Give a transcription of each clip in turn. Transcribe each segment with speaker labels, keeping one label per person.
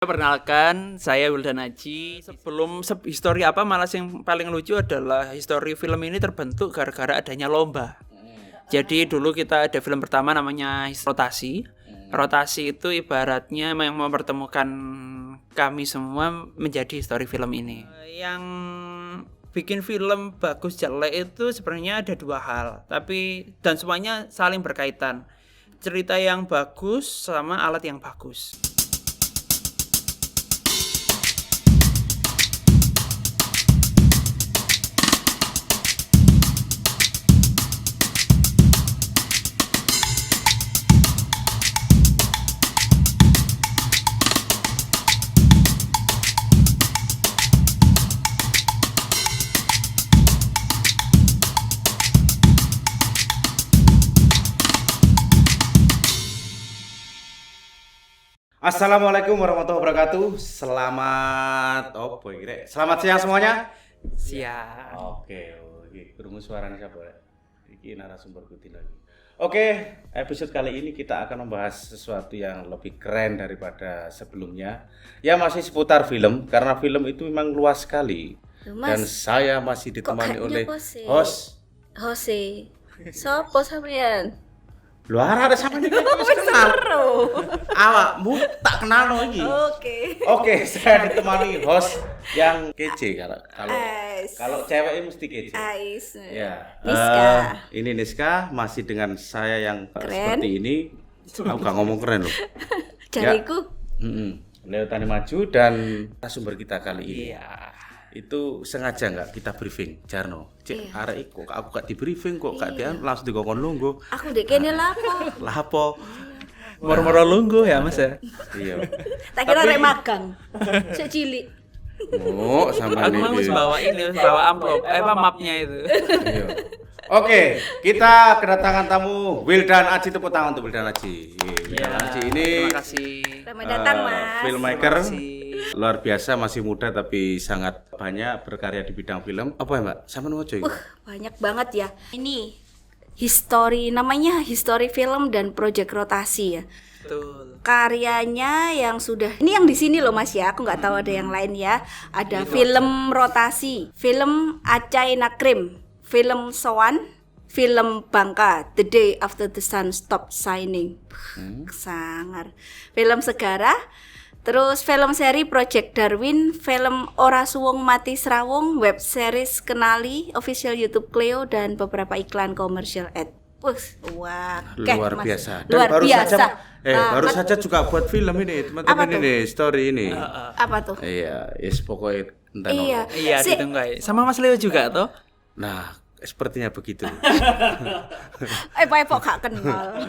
Speaker 1: Perkenalkan, saya Wildan Aji. Sebelum histori apa, malah yang paling lucu adalah histori film ini terbentuk gara-gara adanya lomba. Jadi dulu kita ada film pertama namanya Rotasi. Rotasi itu ibaratnya yang mempertemukan kami semua menjadi histori film ini. Yang bikin film bagus jelek itu sebenarnya ada dua hal, dan semuanya saling berkaitan. Cerita yang bagus sama alat yang bagus.
Speaker 2: Assalamualaikum warahmatullahi wabarakatuh. Selamat siang semuanya.
Speaker 1: Siap.
Speaker 2: Oke, krungu suaranya siapa? Iki narasumber kuti lagi. Oke, episode kali ini kita akan membahas sesuatu yang lebih keren daripada sebelumnya. Ya masih seputar film, karena film itu memang luas sekali. Dan saya masih ditemani oleh host.
Speaker 3: Sopo sampean?
Speaker 2: Luar ada sama nih kenal. Awakmu tak kenal lagi. Oke, saya ditemani host yang kece kalau cewek mesti kece. Ya.
Speaker 3: Niska.
Speaker 2: Ini Niska masih dengan saya yang
Speaker 3: Keren.
Speaker 2: seperti ini. Aku gak ngomong keren loh.
Speaker 3: Jariku.
Speaker 2: Leo Tani Maju dan sumber kita kali ini.
Speaker 1: Iya.
Speaker 2: Itu sengaja nggak kita briefing, Jarno. Arek kok aku gak di briefing kok gak dian langsung dikongkon lungguh.
Speaker 3: Aku ndek kene lapo.
Speaker 2: Lapo?
Speaker 1: Moro-moro lungguh ya Mas ya.
Speaker 2: Iya.
Speaker 3: Tak kira rek magang. Sik cilik.
Speaker 2: Oh, sama
Speaker 1: Aku mau bawa amplop, mapnya itu.
Speaker 2: Iya. Oke, kita kedatangan tamu Wildan Aji, tepuk tangan untuk Wildan Aji. Wildan Aji ini
Speaker 1: Terima kasih.
Speaker 3: Selamat datang, Mas.
Speaker 2: Filmmaker
Speaker 1: Terima kasih.
Speaker 2: luar biasa, masih muda tapi sangat banyak berkarya di bidang film. Apa ya, Mbak? Sama mau cuy.
Speaker 3: Banyak banget ya. Ini namanya history film dan project rotasi ya.
Speaker 1: Betul.
Speaker 3: Karyanya yang sudah ini yang di sini loh Mas ya, aku nggak tahu ada yang lain ya. Ada film rotasi, film Acai Nakrim, film Sowan, film Bangka, The Day After the Sun Stopped Shining, sangar. Film Segara, terus film seri Project Darwin, film Ora Suwung Mati Srawung, web series Kenali, official YouTube Cleo, dan beberapa iklan commercial ad. Wah,
Speaker 2: Luar biasa. Dan
Speaker 3: Luar biasa.
Speaker 2: baru saja juga buat film ini, teman-teman ini, story ini.
Speaker 3: Apa tuh?
Speaker 2: Iya, pokoknya entah
Speaker 3: Iya.
Speaker 1: Iya, ditunggu. Sama Mas Leo juga toh?
Speaker 2: Nah, sepertinya begitu.
Speaker 3: Pak gak kenal.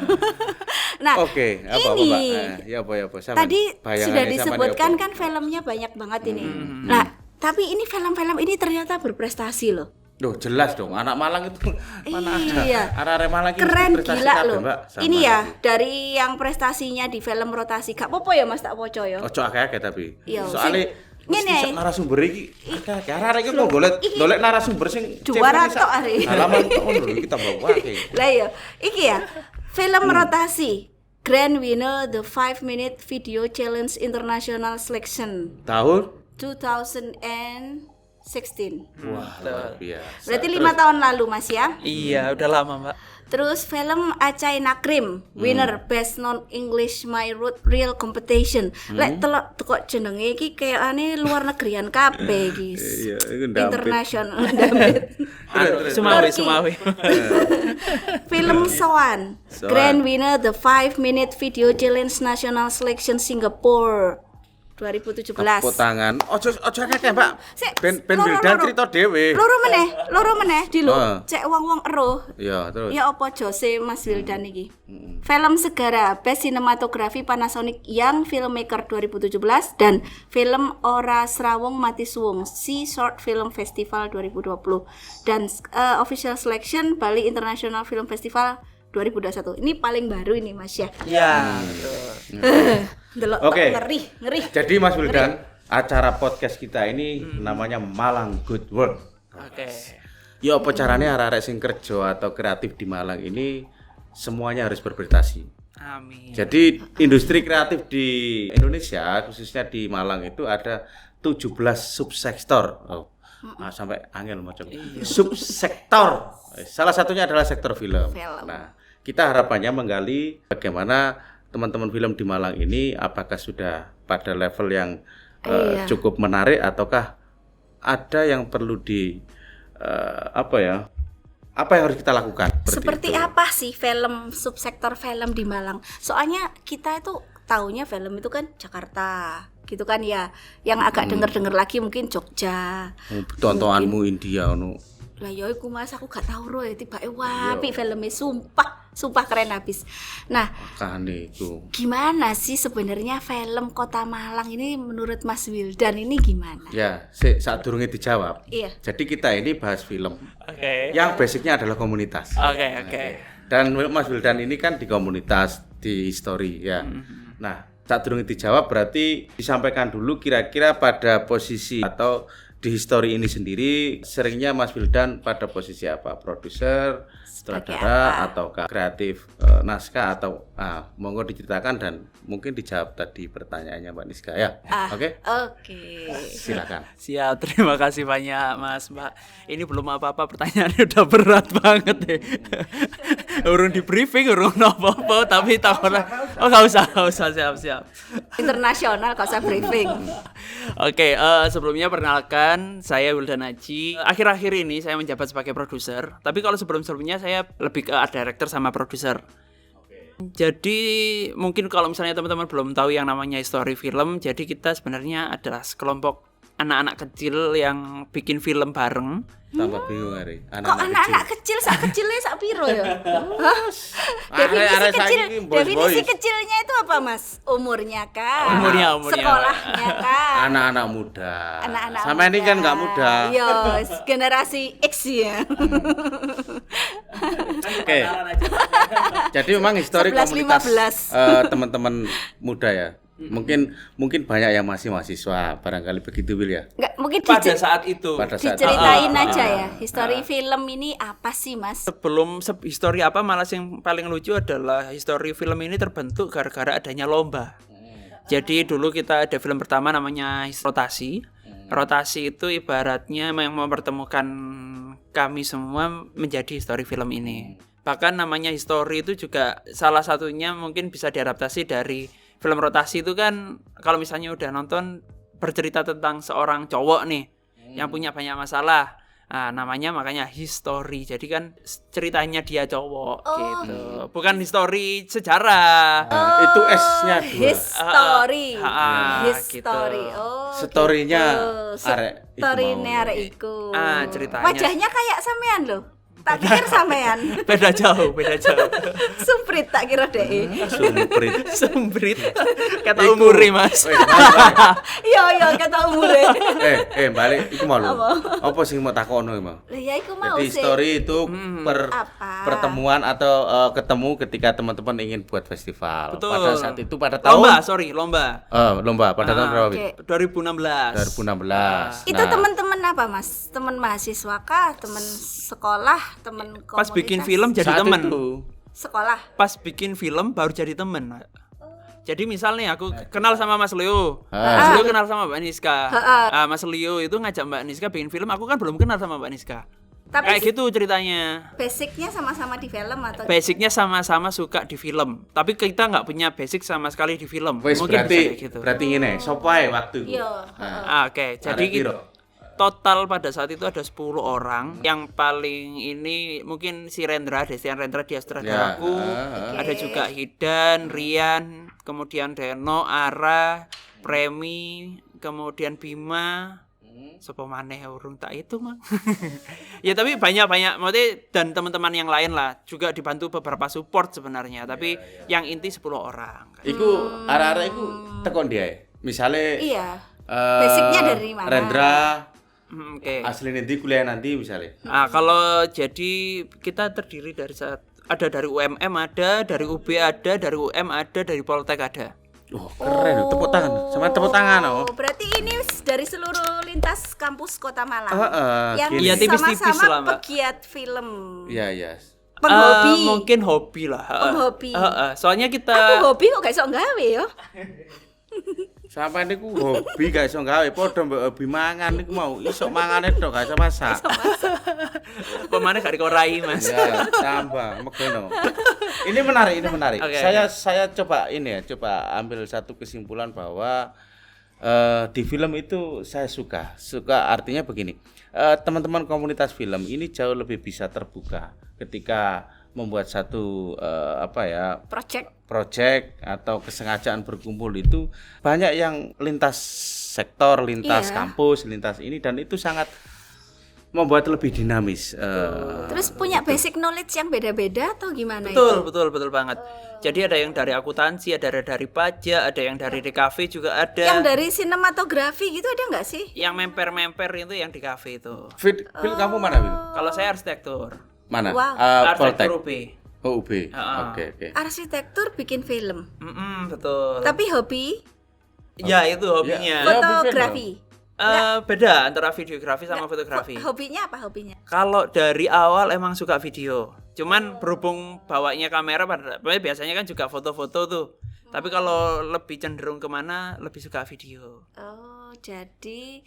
Speaker 3: Nah,
Speaker 2: Oke, apa
Speaker 3: ini
Speaker 2: Mbak? Sama
Speaker 3: tadi
Speaker 2: bayangannya
Speaker 3: sudah
Speaker 2: sama
Speaker 3: disebutkan
Speaker 2: nih,
Speaker 3: kan filmnya banyak banget ini. Nah, tapi ini film-film ini ternyata berprestasi loh.
Speaker 2: Duh, jelas dong, anak Malang itu mana
Speaker 3: Iya.
Speaker 2: ada. Arek Malang itu
Speaker 3: Keren
Speaker 2: prestasi
Speaker 3: gila
Speaker 2: kabeh,
Speaker 3: loh.
Speaker 2: Mbak. Sama
Speaker 3: Ini ya
Speaker 2: lagi.
Speaker 3: dari yang prestasinya di film rotasi. Gak apa-apa ya Mas tak poco ya.
Speaker 2: Ojo akeh-akeh tapi.
Speaker 3: Iya,
Speaker 2: Soale
Speaker 3: ngene.
Speaker 2: narasumber iki akeh-akeh. Arek iki kok golek narasumber sing
Speaker 3: Juara tok are.
Speaker 2: Halaman tok ngono lho, kita bawa akeh.
Speaker 3: Lah ya, iki ya. Film rotasi. Grand winner the 5-minute video challenge international selection
Speaker 2: Tahun
Speaker 3: 2016.
Speaker 2: wah, luar biasa.
Speaker 3: Berarti 5 tahun lalu Mas ya.
Speaker 1: Iya, udah lama Mbak.
Speaker 3: Terus film Acai Nakrim, winner best non English my real competition. Lek telok kok jenenge iki kayakane luar negerian kabeh iki.
Speaker 2: Iya, iku ndampit.
Speaker 3: International Dampit.
Speaker 1: Sumawi.
Speaker 3: Film Sowan, grand winner the 5-minute video challenge national selection Singapore 2017.
Speaker 2: Tepuk tangan. Ojo akeh, Mbak.
Speaker 3: Sik,
Speaker 2: Ben
Speaker 3: loro,
Speaker 2: Wildan
Speaker 3: loro.
Speaker 2: cerita dhewe.
Speaker 3: Loro meneh di lu.
Speaker 2: Ah.
Speaker 3: Cek wong-wong eruh.
Speaker 2: Iya, terus.
Speaker 3: Ya apa Jose Mas Wildan iki. Film Segara Best Cinematography Panasonic Young Filmmaker 2017 dan film Ora Srawung Mati Suwung Sea Short Film Festival 2020 dan Official Selection Bali International Film Festival 2021. Ini paling baru ini Mas ya.
Speaker 1: Iya.
Speaker 3: Delok
Speaker 2: Oke.
Speaker 3: ngeri.
Speaker 2: Jadi Mas Wildan, acara podcast kita ini namanya Malang Good Work.
Speaker 1: Oke.
Speaker 2: Ya apa caranya arek-arek sing kerja atau kreatif di Malang ini semuanya harus berprestasi.
Speaker 1: Amin.
Speaker 2: Jadi industri kreatif di Indonesia khususnya di Malang itu ada 17 subsektor. Sampai angel macam. Subsektor. Salah satunya adalah sektor film. Nah, kita harapannya menggali bagaimana teman-teman film di Malang ini apakah sudah pada level yang cukup menarik ataukah ada yang perlu apa yang harus kita lakukan?
Speaker 3: Seperti apa sih film subsektor film di Malang? Soalnya kita itu taunya film itu kan Jakarta, gitu kan ya. Yang agak denger-denger lagi mungkin Jogja.
Speaker 2: Tontonanmu India ono.
Speaker 3: Lah ya iku Mas, aku gak tahu roh tiba wapi filmnya sumpah keren habis. Nah,
Speaker 2: makane iku.
Speaker 3: Gimana sih sebenarnya film Kota Malang ini menurut Mas Wildan ini gimana?
Speaker 2: Ya, saat durunge dijawab.
Speaker 3: Iya.
Speaker 2: Jadi kita ini bahas film.
Speaker 1: Oke.
Speaker 2: Yang basicnya adalah komunitas.
Speaker 1: Oke.
Speaker 2: Dan Mas Wildan ini kan di komunitas, di history ya. Nah, saat durunge dijawab berarti disampaikan dulu kira-kira pada posisi atau di history ini sendiri seringnya Mas Wildan pada posisi apa? Produser, sutradara atau kreatif naskah atau monggo diceritakan dan mungkin dijawab tadi pertanyaannya Mbak Niska ya. Oke. Silakan.
Speaker 1: Siap, terima kasih banyak Mas Mbak. Ini belum apa-apa pertanyaannya udah berat banget deh. Urung di briefing, urung apa-apa tapi takutnya enggak usah siap.
Speaker 3: Internasional kok saya briefing.
Speaker 1: Oke, sebelumnya perkenalkan saya Wildan Aji. Akhir-akhir ini saya menjabat sebagai produser, tapi kalau sebelum-sebelumnya saya lebih ke art director sama produser. Jadi mungkin kalau misalnya teman-teman belum tahu yang namanya history film, jadi kita sebenarnya adalah sekelompok anak-anak kecil yang bikin film bareng.
Speaker 2: Tambah bingung hari.
Speaker 3: Kok anak-anak kecil sak kecilnya sak piro ya? Definisi kecilnya itu apa Mas? Umurnya kah?
Speaker 1: Umurnya.
Speaker 3: Sekolahnya kah?
Speaker 2: Anak-anak muda.
Speaker 3: Anak-anak
Speaker 2: sama
Speaker 3: muda.
Speaker 2: ini kan nggak muda.
Speaker 3: Yo, generasi X ya.
Speaker 2: Oke. Jadi memang histori
Speaker 3: 11,
Speaker 2: komunitas teman-teman muda ya. Mungkin banyak yang masih mahasiswa, barangkali begitu Wil ya.
Speaker 3: Enggak, mungkin
Speaker 1: Pada saat itu.
Speaker 3: diceritain aja ya. History film ini apa sih, Mas?
Speaker 1: Sebelum history apa malah yang paling lucu adalah history film ini terbentuk gara-gara adanya lomba. Jadi dulu kita ada film pertama namanya Rotasi. Rotasi itu ibaratnya yang mempertemukan kami semua menjadi history film ini. Bahkan namanya history itu juga salah satunya mungkin bisa diadaptasi dari film Rotasi itu kan kalau misalnya udah nonton bercerita tentang seorang cowok nih yang punya banyak masalah. Namanya makanya history. Jadi kan ceritanya dia cowok gitu. Bukan history sejarah.
Speaker 2: Itu S-nya 2.
Speaker 3: History.
Speaker 1: History.
Speaker 2: Story-nya
Speaker 3: Story-nya arek iku.
Speaker 1: Ceritanya.
Speaker 3: Wajahnya kayak sampean loh. Tak pikir sampean.
Speaker 1: Beda jauh.
Speaker 3: Sumprit tak kira deh.
Speaker 1: Sumprit. Kata umure, Mas.
Speaker 3: Iya, kata umure.
Speaker 2: Balik iku mau lho. Apa sing mau takono iki, Mang?
Speaker 3: Lah ya iku mau
Speaker 2: sih. Jadi story itu pertemuan atau ketemu ketika teman-teman ingin buat festival.
Speaker 1: Betul.
Speaker 2: Pada saat itu pada tahun
Speaker 1: lomba.
Speaker 2: Lomba pada tahun berapa?
Speaker 1: 2016.
Speaker 3: Itu teman-teman apa, Mas? Teman mahasiswa kah? Teman sekolah? Teman komunitas?
Speaker 1: Pas bikin film jadi teman.
Speaker 3: Sekolah.
Speaker 1: Pas bikin film baru jadi teman. Jadi misal nih aku kenal sama Mas Leo. Mas Leo kenal sama Mbak Niska. Mas Leo itu ngajak Mbak Niska bikin film, aku kan belum kenal sama Mbak Niska.
Speaker 3: Tapi
Speaker 1: kayak gitu ceritanya.
Speaker 3: Basicnya sama-sama di film atau?
Speaker 1: Basicnya sama-sama suka di film, tapi kita nggak punya basic sama sekali di film.
Speaker 2: Mungkin
Speaker 1: berarti gitu.
Speaker 2: Berarti ngene, sopo ae waktu itu.
Speaker 1: Oke, jadi total pada saat itu ada 10 orang. Yang paling ini mungkin si Destian Rendra dia sutradaraku. Ada juga Hidan, Rian, kemudian Deno, Ara, Premi, kemudian Bima. Sopo maneh urung tak itu Mang. Ya tapi banyak maksudnya dan teman-teman yang lain lah juga dibantu beberapa support sebenarnya, tapi yang inti 10 orang.
Speaker 2: Iku arek-arek iku tekon dia. Misale
Speaker 3: basicnya dari mana?
Speaker 2: Rendra
Speaker 3: Asli
Speaker 2: nanti kuliah nanti misalnya.
Speaker 1: Kalau jadi kita terdiri dari ada dari UMM ada, dari UB ada, dari UM ada, dari Poltek ada.
Speaker 2: Keren, tepuk tangan. Sama tepuk tangan.
Speaker 3: Berarti ini dari seluruh lintas kampus Kota Malang.
Speaker 2: Yang
Speaker 1: tipis-tipis
Speaker 3: sama-sama
Speaker 1: lah, Mbak.
Speaker 3: pegiat film.
Speaker 2: Iya.
Speaker 3: Penghobi.
Speaker 1: Mungkin hobi lah.
Speaker 3: Penghobi.
Speaker 1: Soalnya
Speaker 3: Aku
Speaker 1: kita
Speaker 3: hobi kok gak iso gawe yo.
Speaker 2: Sampai niku hobi gak iso gawe padha mbok hobi mangan niku mau iso mangane tok gak iso masak.
Speaker 1: pemane gak dikorai Mas.
Speaker 2: Ya, tambah megeno. Ini menarik.
Speaker 1: Oke,
Speaker 2: Saya coba coba ambil satu kesimpulan bahwa di film itu saya suka artinya begini. Teman-teman komunitas film ini jauh lebih bisa terbuka ketika membuat satu project atau kesengajaan berkumpul itu banyak yang lintas sektor, lintas kampus, lintas ini dan itu sangat membuat lebih dinamis.
Speaker 3: Terus punya basic knowledge yang beda-beda atau gimana
Speaker 1: Betul banget. Jadi ada yang dari akuntansi, ada dari pajak, ada yang dari di kafe juga ada.
Speaker 3: Yang dari sinematografi gitu ada nggak sih?
Speaker 1: Yang memper itu yang di kafe itu.
Speaker 2: Phil, kamu mana, Phil?
Speaker 1: Kalau saya arsitektur.
Speaker 2: Mana?
Speaker 3: Wow.
Speaker 2: Poltek.
Speaker 1: Arsitektur UB.
Speaker 2: Oh, UB. Oke.
Speaker 3: Arsitektur bikin film.
Speaker 1: Betul.
Speaker 3: Tapi hobi
Speaker 1: Ya itu hobinya.
Speaker 3: fotografi.
Speaker 1: Beda antara videografi sama fotografi.
Speaker 3: Hobinya apa hobinya?
Speaker 1: Kalau dari awal emang suka video. Cuman berhubung bawanya kamera biasanya kan juga foto-foto tuh. Tapi kalau lebih cenderung kemana lebih suka video.
Speaker 3: Oh, jadi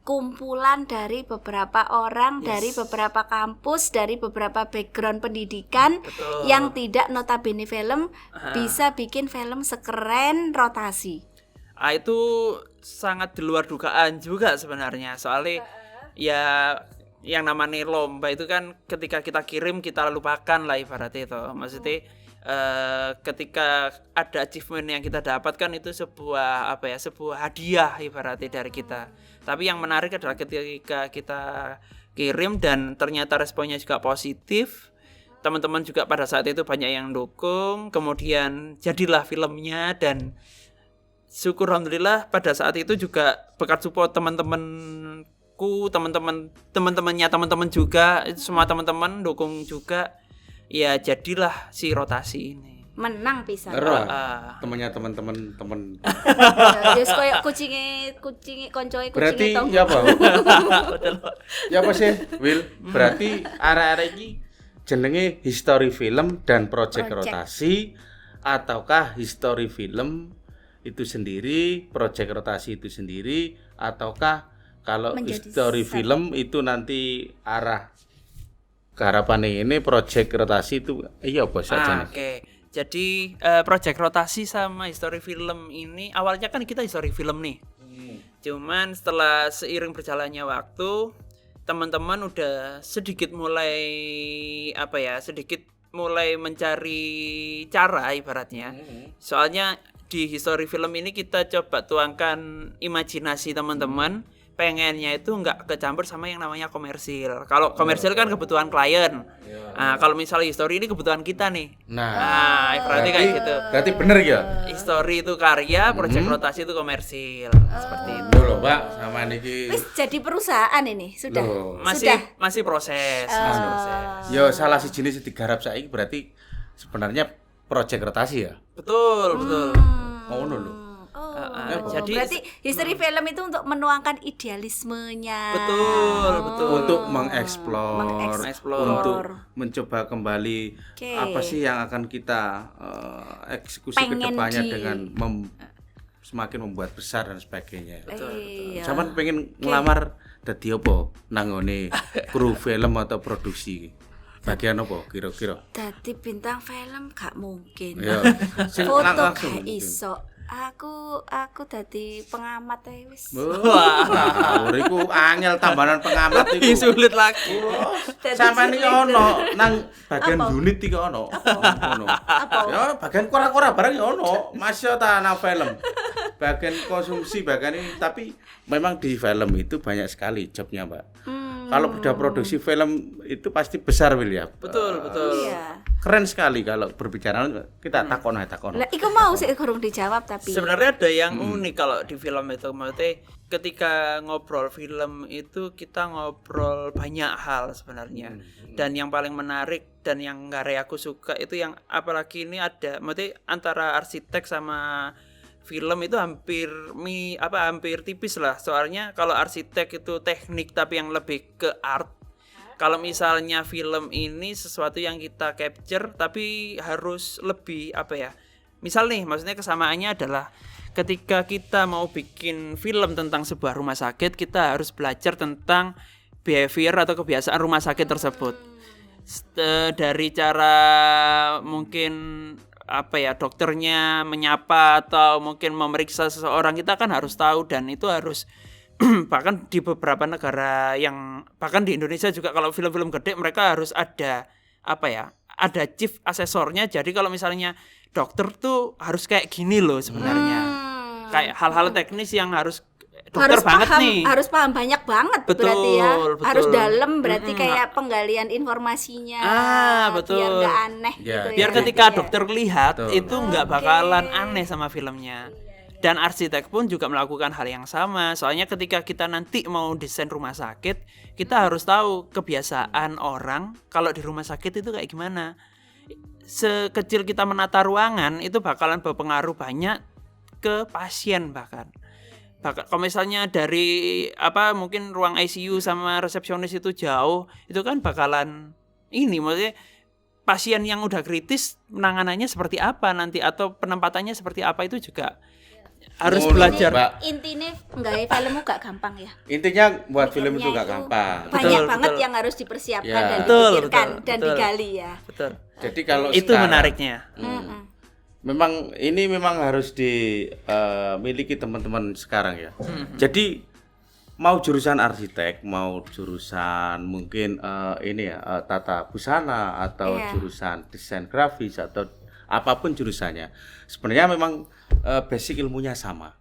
Speaker 3: kumpulan dari beberapa orang, dari beberapa kampus, dari beberapa background pendidikan.
Speaker 1: Betul.
Speaker 3: Yang tidak notabene film bisa bikin film sekeren Rotasi.
Speaker 1: Itu sangat di luar dugaan juga sebenarnya. Soalnya ya yang namanya lomba itu kan ketika kita kirim kita lupakan lah ibaratnya itu. Maksudnya ketika ada achievement yang kita dapatkan itu sebuah sebuah hadiah ibaratnya dari kita. Tapi yang menarik adalah ketika kita kirim dan ternyata responnya juga positif. Teman-teman juga pada saat itu banyak yang dukung, kemudian jadilah filmnya dan syukur alhamdulillah pada saat itu juga berkat support teman-temanku, teman-temannya teman-teman juga, semua teman-teman dukung juga. Ya jadilah si Rotasi ini.
Speaker 3: Menang pisan.
Speaker 2: Temannya teman-teman.
Speaker 3: Yes koyo kucinge koncoe
Speaker 2: Berarti
Speaker 3: kucinge
Speaker 2: ya apa? Ya apa sih, Will? Berarti arek-arek iki jenenge history film dan project Rotasi ataukah history film itu sendiri, project Rotasi itu sendiri, ataukah kalau history film itu nanti arah keharapan ini project Rotasi itu iya apa saja?
Speaker 1: Oke. Jadi project Rotasi sama history film ini awalnya kan kita history film nih. Cuman setelah seiring berjalannya waktu, teman-teman udah sedikit mulai mencari cara ibaratnya. Soalnya di history film ini kita coba tuangkan imajinasi teman-teman, pengennya itu nggak kecampur sama yang namanya komersil. Kalau komersil kan kebutuhan klien. Nah, kalau misalnya history ini kebutuhan kita nih. Nah, berarti kayak gitu.
Speaker 2: Berarti bener ya?
Speaker 1: History itu karya, project Rotasi itu komersil. Seperti itu.
Speaker 2: Loh, Mbak, sama niki.
Speaker 3: Wis jadi perusahaan ini sudah.
Speaker 1: Masih proses.
Speaker 2: Yo salah si jenis digarap saiki berarti sebenarnya project Rotasi ya?
Speaker 1: Betul.
Speaker 2: Oh, no.
Speaker 1: Jadi
Speaker 3: berarti history film itu untuk menuangkan idealismenya.
Speaker 1: Betul.
Speaker 2: Untuk mengeksplor,
Speaker 3: Mengeksplor.
Speaker 2: untuk mencoba kembali apa sih yang akan kita eksekusi ke depannya dengan semakin membuat besar dan sebagainya. Sampeyan pengen ngelamar dadi apa nanggone kru film atau produksi? Bagian apa kira-kira?
Speaker 3: Dadi bintang film gak mungkin.
Speaker 2: Ya,
Speaker 3: Foto
Speaker 2: langsung
Speaker 3: gak iso. Aku dadi pengamat ae wis.
Speaker 2: Wah, iku angel tambahan pengamat iku.
Speaker 1: sulit lagi.
Speaker 2: Sampeyan iki ono nang bagian unit iki ono. Ono. Ya bagian kora-kora barang ya ono. Masya ta nang film. Bagian konsumsi bagian ini tapi memang di film itu banyak sekali jobnya, Mbak. Kalau udah produksi film itu pasti besar Wil ya.
Speaker 1: Betul.
Speaker 3: Iya.
Speaker 2: Keren sekali kalau berbicara kita takon.
Speaker 3: Lah iku mau sih kurang dijawab tapi.
Speaker 1: Sebenarnya ada yang unik kalau di film itu, maksudnya ketika ngobrol film itu kita ngobrol banyak hal sebenarnya. Dan yang paling menarik dan yang aku suka itu yang apalagi ini ada, maksudnya antara arsitek sama film itu hampir tipis lah. Soalnya kalau arsitek itu teknik tapi yang lebih ke art. Kalau misalnya film ini sesuatu yang kita capture tapi harus lebih apa ya? Misal nih, maksudnya kesamaannya adalah ketika kita mau bikin film tentang sebuah rumah sakit, kita harus belajar tentang behavior atau kebiasaan rumah sakit tersebut. Dari cara mungkin apa ya, dokternya menyapa atau mungkin memeriksa seseorang, kita kan harus tahu, dan itu harus bahkan di beberapa negara yang bahkan di Indonesia juga kalau film-film gede mereka harus ada apa ya, ada chief asesornya. Jadi kalau misalnya dokter tuh harus kayak gini loh sebenarnya, kayak hal-hal teknis yang harus dokter
Speaker 3: harus
Speaker 1: banget
Speaker 3: paham,
Speaker 1: nih,
Speaker 3: harus paham banyak banget.
Speaker 1: Betul,
Speaker 3: berarti ya
Speaker 1: betul.
Speaker 3: harus dalam, berarti kayak penggalian informasinya
Speaker 1: betul.
Speaker 3: biar nggak aneh
Speaker 2: Ya,
Speaker 3: gitu
Speaker 1: biar
Speaker 3: ya,
Speaker 1: ketika
Speaker 3: berarti ya.
Speaker 1: dokter lihat
Speaker 2: Betul.
Speaker 1: itu nggak bakalan aneh sama filmnya. Dan arsitek pun juga melakukan hal yang sama. Soalnya ketika kita nanti mau desain rumah sakit, kita harus tahu kebiasaan orang kalau di rumah sakit itu kayak gimana. Sekecil kita menata ruangan itu bakalan berpengaruh banyak ke pasien bahkan. Kalau misalnya dari apa mungkin ruang ICU sama resepsionis itu jauh, itu kan bakalan ini, maksudnya pasien yang udah kritis penanganannya seperti apa nanti, atau penempatannya seperti apa, itu juga harus belajar.
Speaker 2: Mbak.
Speaker 3: Intinya nggak filmmu gak gampang ya.
Speaker 2: Intinya buat film itu
Speaker 3: Mikirnya
Speaker 2: gak gampang.
Speaker 3: Banyak
Speaker 1: Betul,
Speaker 3: banget
Speaker 1: betul.
Speaker 3: yang harus dipersiapkan
Speaker 2: Ya.
Speaker 3: dan
Speaker 1: Betul,
Speaker 3: dipikirkan
Speaker 1: betul,
Speaker 3: dan
Speaker 1: betul.
Speaker 3: digali ya.
Speaker 1: Betul.
Speaker 2: Jadi kalau
Speaker 1: Itu
Speaker 2: sekarang,
Speaker 1: menariknya.
Speaker 2: memang ini memang harus dimiliki teman-teman sekarang ya. Jadi mau jurusan arsitek, mau jurusan mungkin ini ya tata busana atau
Speaker 3: Iya.
Speaker 2: jurusan desain grafis atau apapun jurusannya, sebenarnya memang basic ilmunya sama.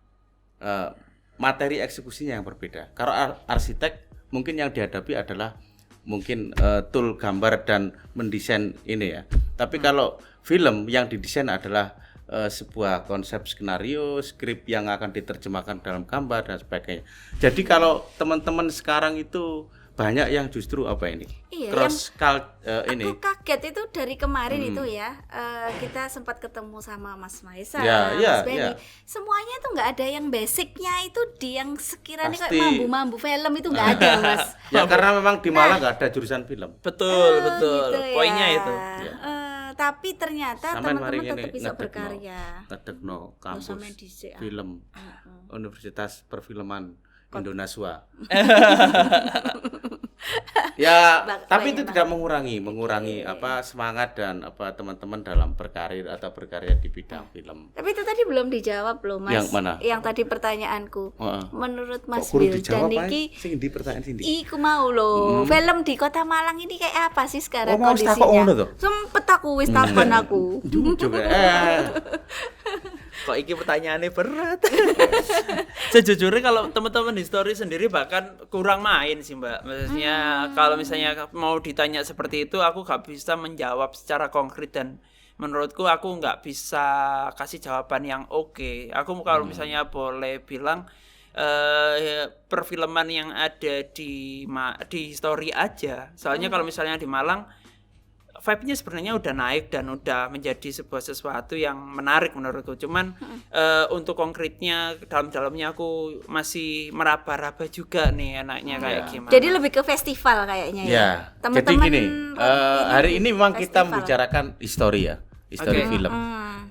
Speaker 2: Materi eksekusinya yang berbeda. Kalau arsitek mungkin yang dihadapi adalah mungkin tool gambar dan mendesain ini ya. Tapi kalau film yang didesain adalah sebuah konsep skenario, skrip yang akan diterjemahkan dalam gambar dan sebagainya. Jadi kalau teman-teman sekarang itu banyak yang justru apa ini?
Speaker 3: Iya,
Speaker 2: Cross ini.
Speaker 3: Aku kaget itu dari kemarin itu ya, kita sempat ketemu sama Mas Maisa,
Speaker 2: Ya, ya,
Speaker 3: Mas Benny.
Speaker 2: ya.
Speaker 3: Semuanya itu nggak ada yang basicnya itu di yang sekiranya
Speaker 2: Pasti.
Speaker 3: kayak mambu-mambu film itu nggak ada, Mas.
Speaker 2: Ya karena memang di Malang nggak ada jurusan film.
Speaker 1: Betul, betul.
Speaker 3: Gitu ya.
Speaker 1: Poinnya itu.
Speaker 3: Tapi ternyata
Speaker 2: Sampean
Speaker 3: teman-teman
Speaker 2: mari
Speaker 3: tetap
Speaker 2: ngene,
Speaker 3: bisa
Speaker 2: ngedekno.
Speaker 3: berkarya.
Speaker 2: Ngedekno kampus
Speaker 3: sampean dhisik,
Speaker 2: film Universitas Perfilman Indonesia. Ya, tapi itu tidak mengurangi apa semangat dan apa teman-teman dalam berkarir atau berkarya di bidang film.
Speaker 3: Tapi itu tadi belum dijawab loh, Mas.
Speaker 2: Yang mana?
Speaker 3: Yang tadi pertanyaanku.
Speaker 2: Heeh.
Speaker 3: Menurut Mas
Speaker 2: Kok kurang
Speaker 3: Wildan
Speaker 2: dijawab ae?
Speaker 3: niki
Speaker 2: Sing di pertanyaan sini.
Speaker 3: iku mau loh. Film di Kota Malang ini kayak apa sih sekarang
Speaker 2: Oh, mau
Speaker 3: kondisinya?
Speaker 2: takok ngono to?
Speaker 3: Sempet aku wis takon aku.
Speaker 2: Juga.
Speaker 1: Kok iki pertanyaannya berat. Sejujurnya kalau teman-teman history sendiri bahkan kurang main sih, Mbak. Maksudnya kalau misalnya mau ditanya seperti itu, aku gak bisa menjawab secara konkret, dan menurutku aku nggak bisa kasih jawaban yang oke. Aku kalau misalnya boleh bilang perfilman yang ada di history aja. Soalnya kalau misalnya di Malang vibe-nya sebenarnya udah naik dan udah menjadi sebuah sesuatu yang menarik menurutku. Cuman untuk konkretnya dalam-dalamnya aku masih meraba-raba juga nih enaknya kayak gimana.
Speaker 3: Jadi lebih ke festival kayaknya ya.
Speaker 2: Ya. Jadi
Speaker 3: Teman-teman
Speaker 2: gini, hari ini memang kita
Speaker 3: festival.
Speaker 2: membicarakan histori ya, histori
Speaker 1: Oke.
Speaker 2: film.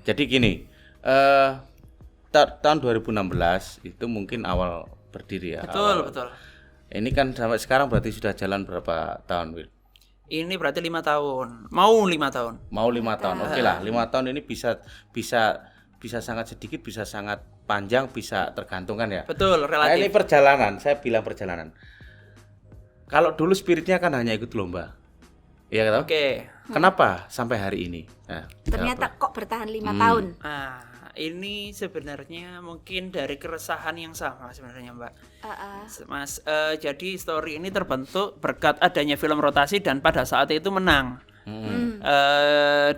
Speaker 2: Jadi gini, tahun 2016 itu mungkin awal berdiri ya.
Speaker 1: Betul, betul.
Speaker 2: Ini kan sampai sekarang berarti sudah jalan berapa tahun, Wil?
Speaker 1: Ini berarti 5 tahun. Mau 5 tahun.
Speaker 2: Mau 5 tahun, oke lah. 5 tahun ini bisa sangat sedikit, bisa sangat panjang, bisa tergantung kan ya.
Speaker 1: Betul,
Speaker 2: Nah, ini
Speaker 1: relatif.
Speaker 2: perjalanan, saya bilang perjalanan. Kalau dulu spiritnya kan hanya ikut lomba, iya kan?
Speaker 1: Oke.
Speaker 2: Kenapa sampai hari ini? Nah,
Speaker 3: Ternyata kok bertahan 5 tahun.
Speaker 1: Ini sebenarnya mungkin dari keresahan yang sama sebenarnya, Mbak. Mas, jadi story ini terbentuk berkat adanya film rotasi dan pada saat itu menang.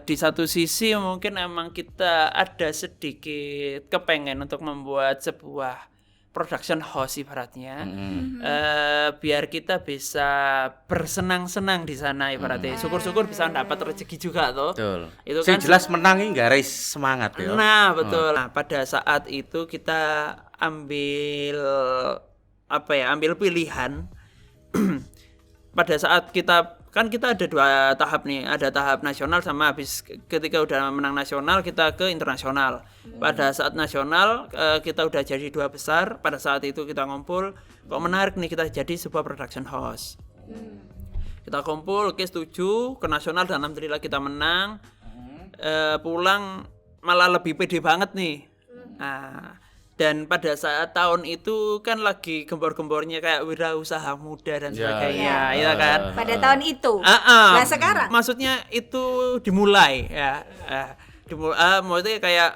Speaker 1: Di satu sisi mungkin emang kita ada sedikit kepengen untuk membuat sebuah production house ibaratnya, biar kita bisa bersenang-senang di sana ibaratnya. Syukur-syukur bisa dapat rezeki juga toh.
Speaker 2: betul.
Speaker 1: Itu
Speaker 2: Sing
Speaker 1: kan
Speaker 2: jelas menang ini nggak semangat ya.
Speaker 1: Nah, betul. Nah, pada saat itu kita ambil pilihan pada saat kita ada 2 tahap nih, ada tahap nasional sama habis ketika udah menang nasional kita ke internasional. Pada saat nasional kita udah jadi 2 besar, pada saat itu kita ngumpul, kok menarik nih kita jadi sebuah production house. Kita kumpul, oke setuju, ke nasional dan alhamdulillah kita menang. Pulang malah lebih pede banget nih. Nah, dan pada saat tahun itu kan lagi gembor-gembornya kayak wirausaha muda dan sebagainya, ya kan?
Speaker 3: Pada tahun itu. Nah sekarang?
Speaker 1: Maksudnya itu dimulai ya. Maksudnya kayak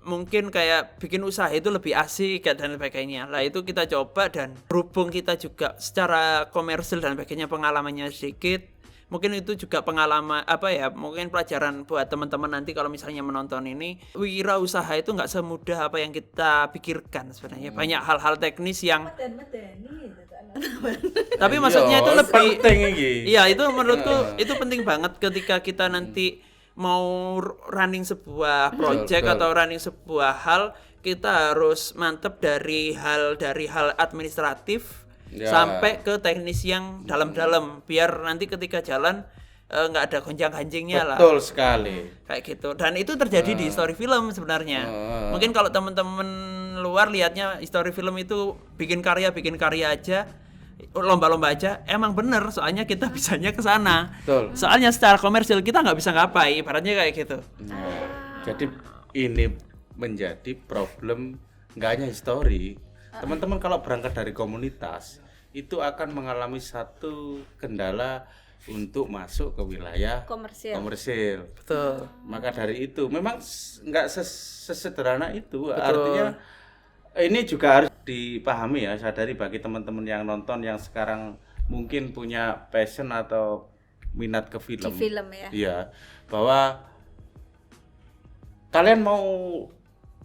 Speaker 1: mungkin kayak bikin usaha itu lebih asik dan sebagainya. Lah itu kita coba dan berhubung kita juga secara komersil dan sebagainya pengalamannya sedikit. Mungkin itu juga pengalaman mungkin pelajaran buat teman-teman nanti kalau misalnya menonton ini. Wirausaha itu nggak semudah apa yang kita pikirkan sebenarnya. Banyak hal-hal teknis yang tapi maksudnya itu lebih iya, itu menurutku itu penting banget ketika kita nanti mau running sebuah project atau running sebuah hal, kita harus mantep dari hal administratif sampai ke teknis yang dalam-dalam biar nanti ketika jalan nggak ada gonjang-ganjingnya lah.
Speaker 2: Betul sekali.
Speaker 1: Kayak gitu. Dan itu terjadi di story film sebenarnya. Mungkin kalau teman-teman luar lihatnya story film itu bikin karya aja, lomba-lomba aja, emang bener soalnya kita bisanya ke sana. Soalnya secara komersil kita nggak bisa ngapain, ibaratnya kayak gitu.
Speaker 2: Jadi ini menjadi problem nggak hanya story. Teman-teman kalau berangkat dari komunitas itu akan mengalami satu kendala untuk masuk ke wilayah komersil.
Speaker 1: Betul.
Speaker 2: Maka dari itu memang nggak sesederhana itu. Betul. Artinya ini juga harus dipahami ya, sadari bagi teman-teman yang nonton yang sekarang mungkin punya passion atau minat ke film.
Speaker 3: Di film ya.
Speaker 2: Iya, bahwa kalian mau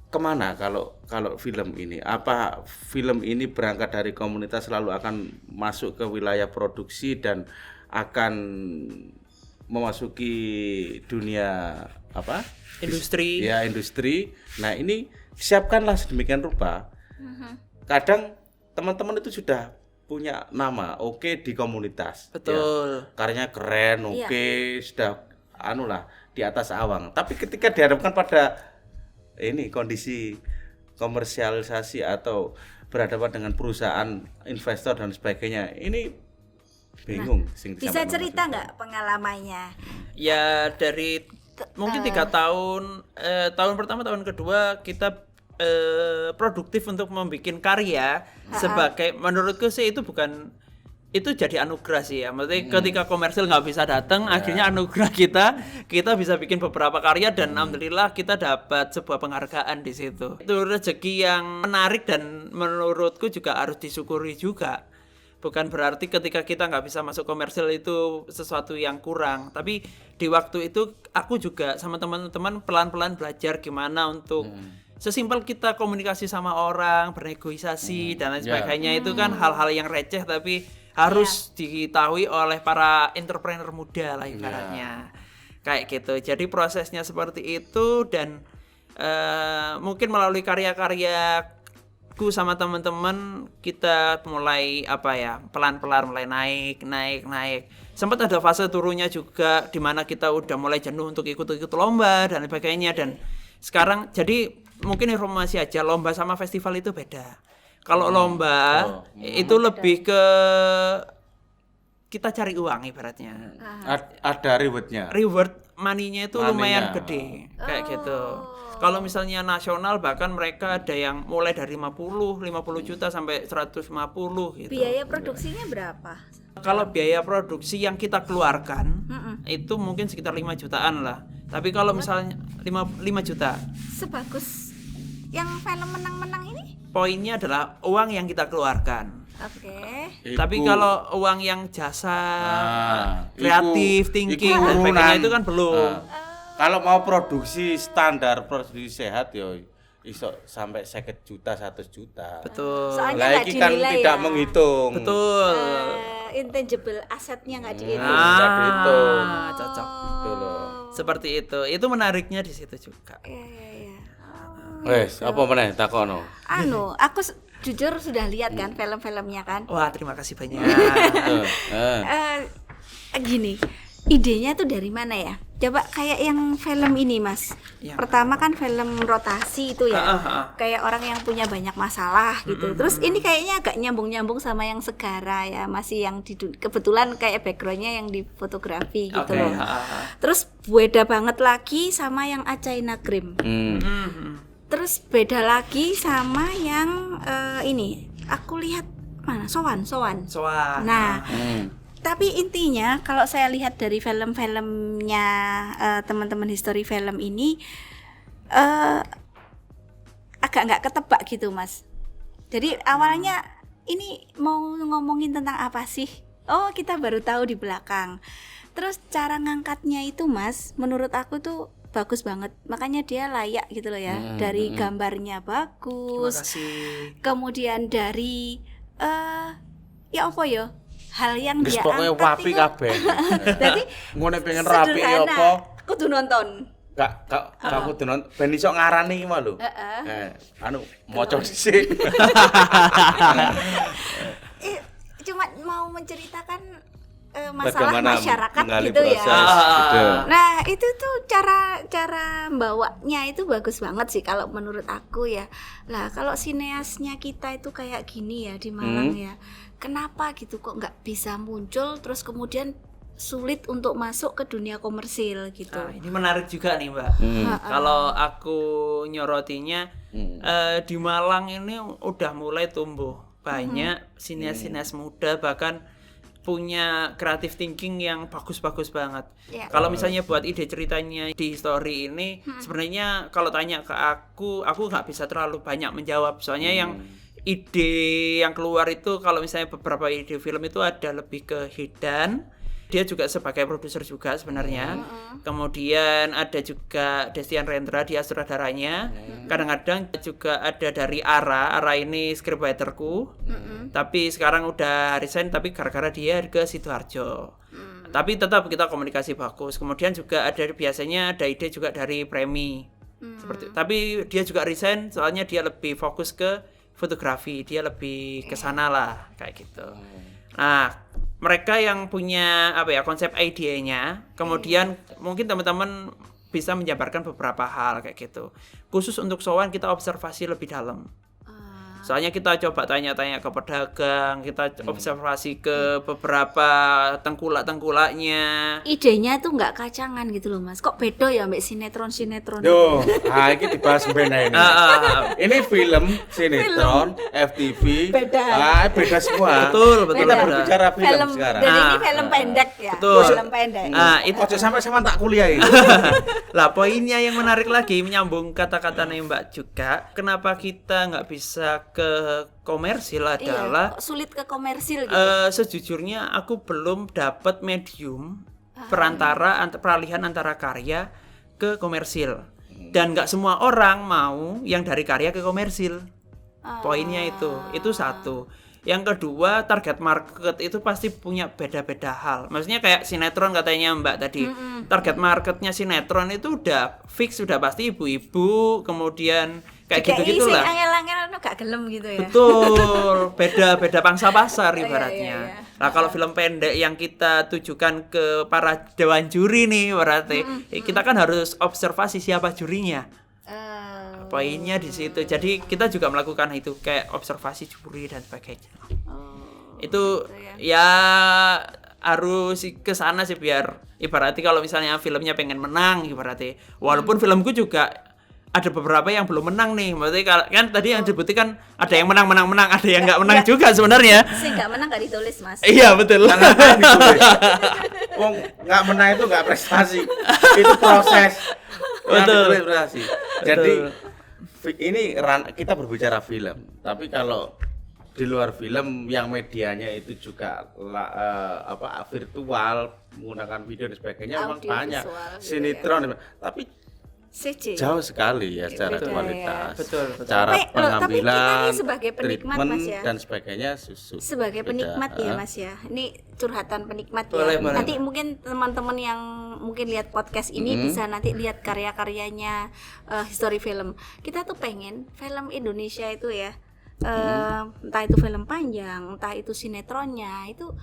Speaker 2: kemana kalau film ini? Apa film ini berangkat dari komunitas lalu akan masuk ke wilayah produksi dan akan memasuki dunia
Speaker 1: industri?
Speaker 2: Ya, industri. Nah, ini siapkanlah sedemikian rupa. Kadang teman-teman itu sudah punya nama, oke, di komunitas.
Speaker 1: Betul.
Speaker 2: Ya, karyanya keren, oke, sudah di atas awang. Tapi ketika dihadapkan pada ini kondisi komersialisasi atau berhadapan dengan perusahaan, investor dan sebagainya, ini bingung.
Speaker 3: Bisa cerita nggak pengalamannya?
Speaker 1: Ya dari mungkin 3 tahun, tahun pertama, tahun kedua kita produktif untuk membuat karya sebagai, menurutku sih itu jadi anugerah sih ya. Maksudnya ketika komersil nggak bisa datang, akhirnya anugerah kita bisa bikin beberapa karya dan alhamdulillah kita dapat sebuah penghargaan di situ. Itu rezeki yang menarik dan menurutku juga harus disyukuri juga. Bukan berarti ketika kita nggak bisa masuk komersil itu sesuatu yang kurang. Tapi di waktu itu aku juga sama teman-teman pelan-pelan belajar gimana untuk sesimpel kita komunikasi sama orang, bernegosiasi dan lain sebagainya. Itu kan hal-hal yang receh tapi harus diketahui oleh para entrepreneur muda lah ibaratnya. Kayak gitu. Jadi prosesnya seperti itu dan mungkin melalui karya-karyaku sama teman-teman kita mulai pelan-pelan mulai naik. Sempat ada fase turunnya juga di mana kita udah mulai jenuh untuk ikut lomba dan sebagainya, dan sekarang jadi mungkin informasi aja, lomba sama festival itu beda. Kalau lomba itu lebih ke kita cari uang ibaratnya.
Speaker 2: Ada rewardnya.
Speaker 1: Reward money-nya itu lumayan gede kayak gitu. Kalau misalnya nasional bahkan mereka ada yang mulai dari 50 juta sampai 150 gitu.
Speaker 3: Biaya produksinya berapa?
Speaker 1: Kalau biaya produksi yang kita keluarkan itu mungkin sekitar 5 jutaan lah. Tapi kalau misalnya 5 juta.
Speaker 3: Sebagus yang film menang-menang ini?
Speaker 1: Poinnya adalah uang yang kita keluarkan.
Speaker 3: Oke.
Speaker 1: Tapi kalau uang yang jasa, kreatif, thinking dan sebagainya itu kan belum.
Speaker 2: Kalau mau produksi standar, produksi sehat iso sampai 50 juta, 100 juta.
Speaker 1: Betul.
Speaker 3: Soalnya
Speaker 2: lagi kan tidak menghitung.
Speaker 1: Betul.
Speaker 3: Intangible asetnya nggak dihitung.
Speaker 2: Nggak dihitung.
Speaker 1: Cocok.
Speaker 2: Betul loh.
Speaker 1: Seperti itu. Itu menariknya di situ juga.
Speaker 3: Iya.
Speaker 2: Wes, apa meneh takono?
Speaker 3: Aku jujur sudah lihat kan film-filmnya kan.
Speaker 1: Wah, terima kasih banyak.
Speaker 3: Gini, idenya tuh dari mana ya? Coba kayak yang film ini Mas.
Speaker 1: Yang
Speaker 3: Pertama kan film rotasi itu ya. Kayak orang yang punya banyak masalah gitu. Terus ini kayaknya agak nyambung-nyambung sama yang Segara ya. Masih yang kebetulan kayak backgroundnya yang di fotografi gitu loh. Terus beda banget lagi sama yang Achaina Krim. Terus beda lagi sama yang ini. Aku lihat mana? Sowan. Nah, tapi intinya kalau saya lihat dari film-filmnya teman-teman history film ini agak nggak ketebak gitu Mas. Jadi awalnya ini mau ngomongin tentang apa sih? Oh, kita baru tahu di belakang. Terus cara ngangkatnya itu Mas, menurut aku tuh bagus banget. Makanya dia layak gitu loh ya. Dari gambarnya bagus.
Speaker 1: Terima kasih.
Speaker 3: Kemudian dari ya apa ya? Hal yang
Speaker 2: Wis
Speaker 3: dia
Speaker 2: pokoknya
Speaker 3: angkat
Speaker 2: wapi
Speaker 3: itu
Speaker 2: kabeh.
Speaker 3: Jadi
Speaker 2: Ngene pengen rapi ya
Speaker 3: sederhana.
Speaker 2: apa?
Speaker 3: Kudu nonton.
Speaker 2: Kak aku nonton ben iso ngarani iki mah lho. Anu maca dhisik.
Speaker 3: Cuma mau menceritakan masalah
Speaker 2: Bagaimana
Speaker 3: masyarakat
Speaker 2: mengalih
Speaker 3: gitu ya.
Speaker 2: proses.
Speaker 3: Nah, itu tuh cara bawanya itu bagus banget sih kalau menurut aku ya. Lah, kalau sineasnya kita itu kayak gini ya di Malang ya. Kenapa gitu kok nggak bisa muncul terus kemudian sulit untuk masuk ke dunia komersil gitu.
Speaker 1: Ini menarik juga nih Mbak. Kalau aku nyorotinya di Malang ini udah mulai tumbuh banyak sinias-sinias muda bahkan punya creative thinking yang bagus-bagus banget. Kalau misalnya buat ide ceritanya di story ini sebenarnya kalau tanya ke aku nggak bisa terlalu banyak menjawab soalnya yang ide yang keluar itu kalau misalnya beberapa ide film itu ada lebih ke Hidan, dia juga sebagai produser juga sebenarnya. Kemudian ada juga Destian Rendra dia sutradaranya. Kadang-kadang juga ada dari Ara ini scriptwriterku. Tapi sekarang udah resign tapi gara-gara dia ke Sidoarjo. Tapi tetap kita komunikasi bagus. Kemudian juga biasanya ada ide juga dari Premi. Seperti tapi dia juga resign soalnya dia lebih fokus ke fotografi, dia lebih ke sana lah kayak gitu. Nah, mereka yang punya konsep idenya, kemudian mungkin teman-teman bisa menjabarkan beberapa hal kayak gitu. Khusus untuk Sowan kita observasi lebih dalam. Soalnya kita coba tanya-tanya ke pedagang, kita observasi ke beberapa tengkulak-tengkulaknya.
Speaker 3: Idenya tuh nggak kacangan gitu loh Mas. Kok beda ya mbak sinetron-sinetron?
Speaker 2: Yo, ini dibahas beda ini. Ini film, sinetron, FTV.
Speaker 3: Beda.
Speaker 2: Beda semua.
Speaker 1: Betul.
Speaker 2: Kita berbicara film sekarang.
Speaker 3: Dan ini film pendek ya.
Speaker 1: Betul.
Speaker 3: Film pendek.
Speaker 1: Itu
Speaker 2: ojo sampai sama tak kuliah ini.
Speaker 1: Lah poinnya yang menarik lagi menyambung kata-katanya Mbak juga, kenapa kita nggak bisa ke komersil adalah
Speaker 3: sulit ke komersil gitu.
Speaker 1: Sejujurnya aku belum dapat medium peralihan antara karya ke komersil dan nggak semua orang mau yang dari karya ke komersil. Poinnya itu satu. Yang kedua, target market itu pasti punya beda-beda hal. Maksudnya kayak sinetron katanya Mbak tadi. Target marketnya sinetron itu udah fix, sudah pasti ibu-ibu, kemudian kayak gitu-gitu lah.
Speaker 3: Angel-angel gak gelem gitu ya.
Speaker 1: Betul, beda pangsa pasar ibaratnya. Nah, kalau film pendek yang kita tujukan ke para dewan juri nih berarti kita kan harus observasi siapa jurinya. Poinnya di situ. Jadi kita juga melakukan itu kayak observasi juri dan sebagainya. Itu ya harus ke sana sih biar ibaratnya kalau misalnya filmnya pengen menang ibaratnya. Walaupun filmku juga ada beberapa yang belum menang nih. Berarti kan tadi yang dibuktikan ada yang menang, ada yang nggak menang juga sebenarnya.
Speaker 3: Sih nggak menang nggak ditulis Mas.
Speaker 1: Iya betul.
Speaker 2: Wong nggak menang itu nggak prestasi, itu proses.
Speaker 1: Betul.
Speaker 2: Prestasi. Jadi ini kita berbicara film, tapi kalau di luar film yang medianya itu juga virtual menggunakan video dan sebagainya memang banyak sinetron, tapi
Speaker 3: CC.
Speaker 2: Jauh sekali ya secara kualitas,
Speaker 1: betul.
Speaker 2: cara
Speaker 3: tapi
Speaker 2: pengambilan,
Speaker 3: kita sebagai penikmat Mas ya,
Speaker 2: dan sebagainya
Speaker 3: sebagai penikmat ya Mas ya, ini curhatan penikmat
Speaker 1: boleh.
Speaker 3: Nanti mungkin teman-teman yang mungkin lihat podcast ini bisa nanti lihat karya-karyanya history film. Kita tuh pengen film Indonesia itu ya entah itu film panjang, entah itu sinetronnya, itu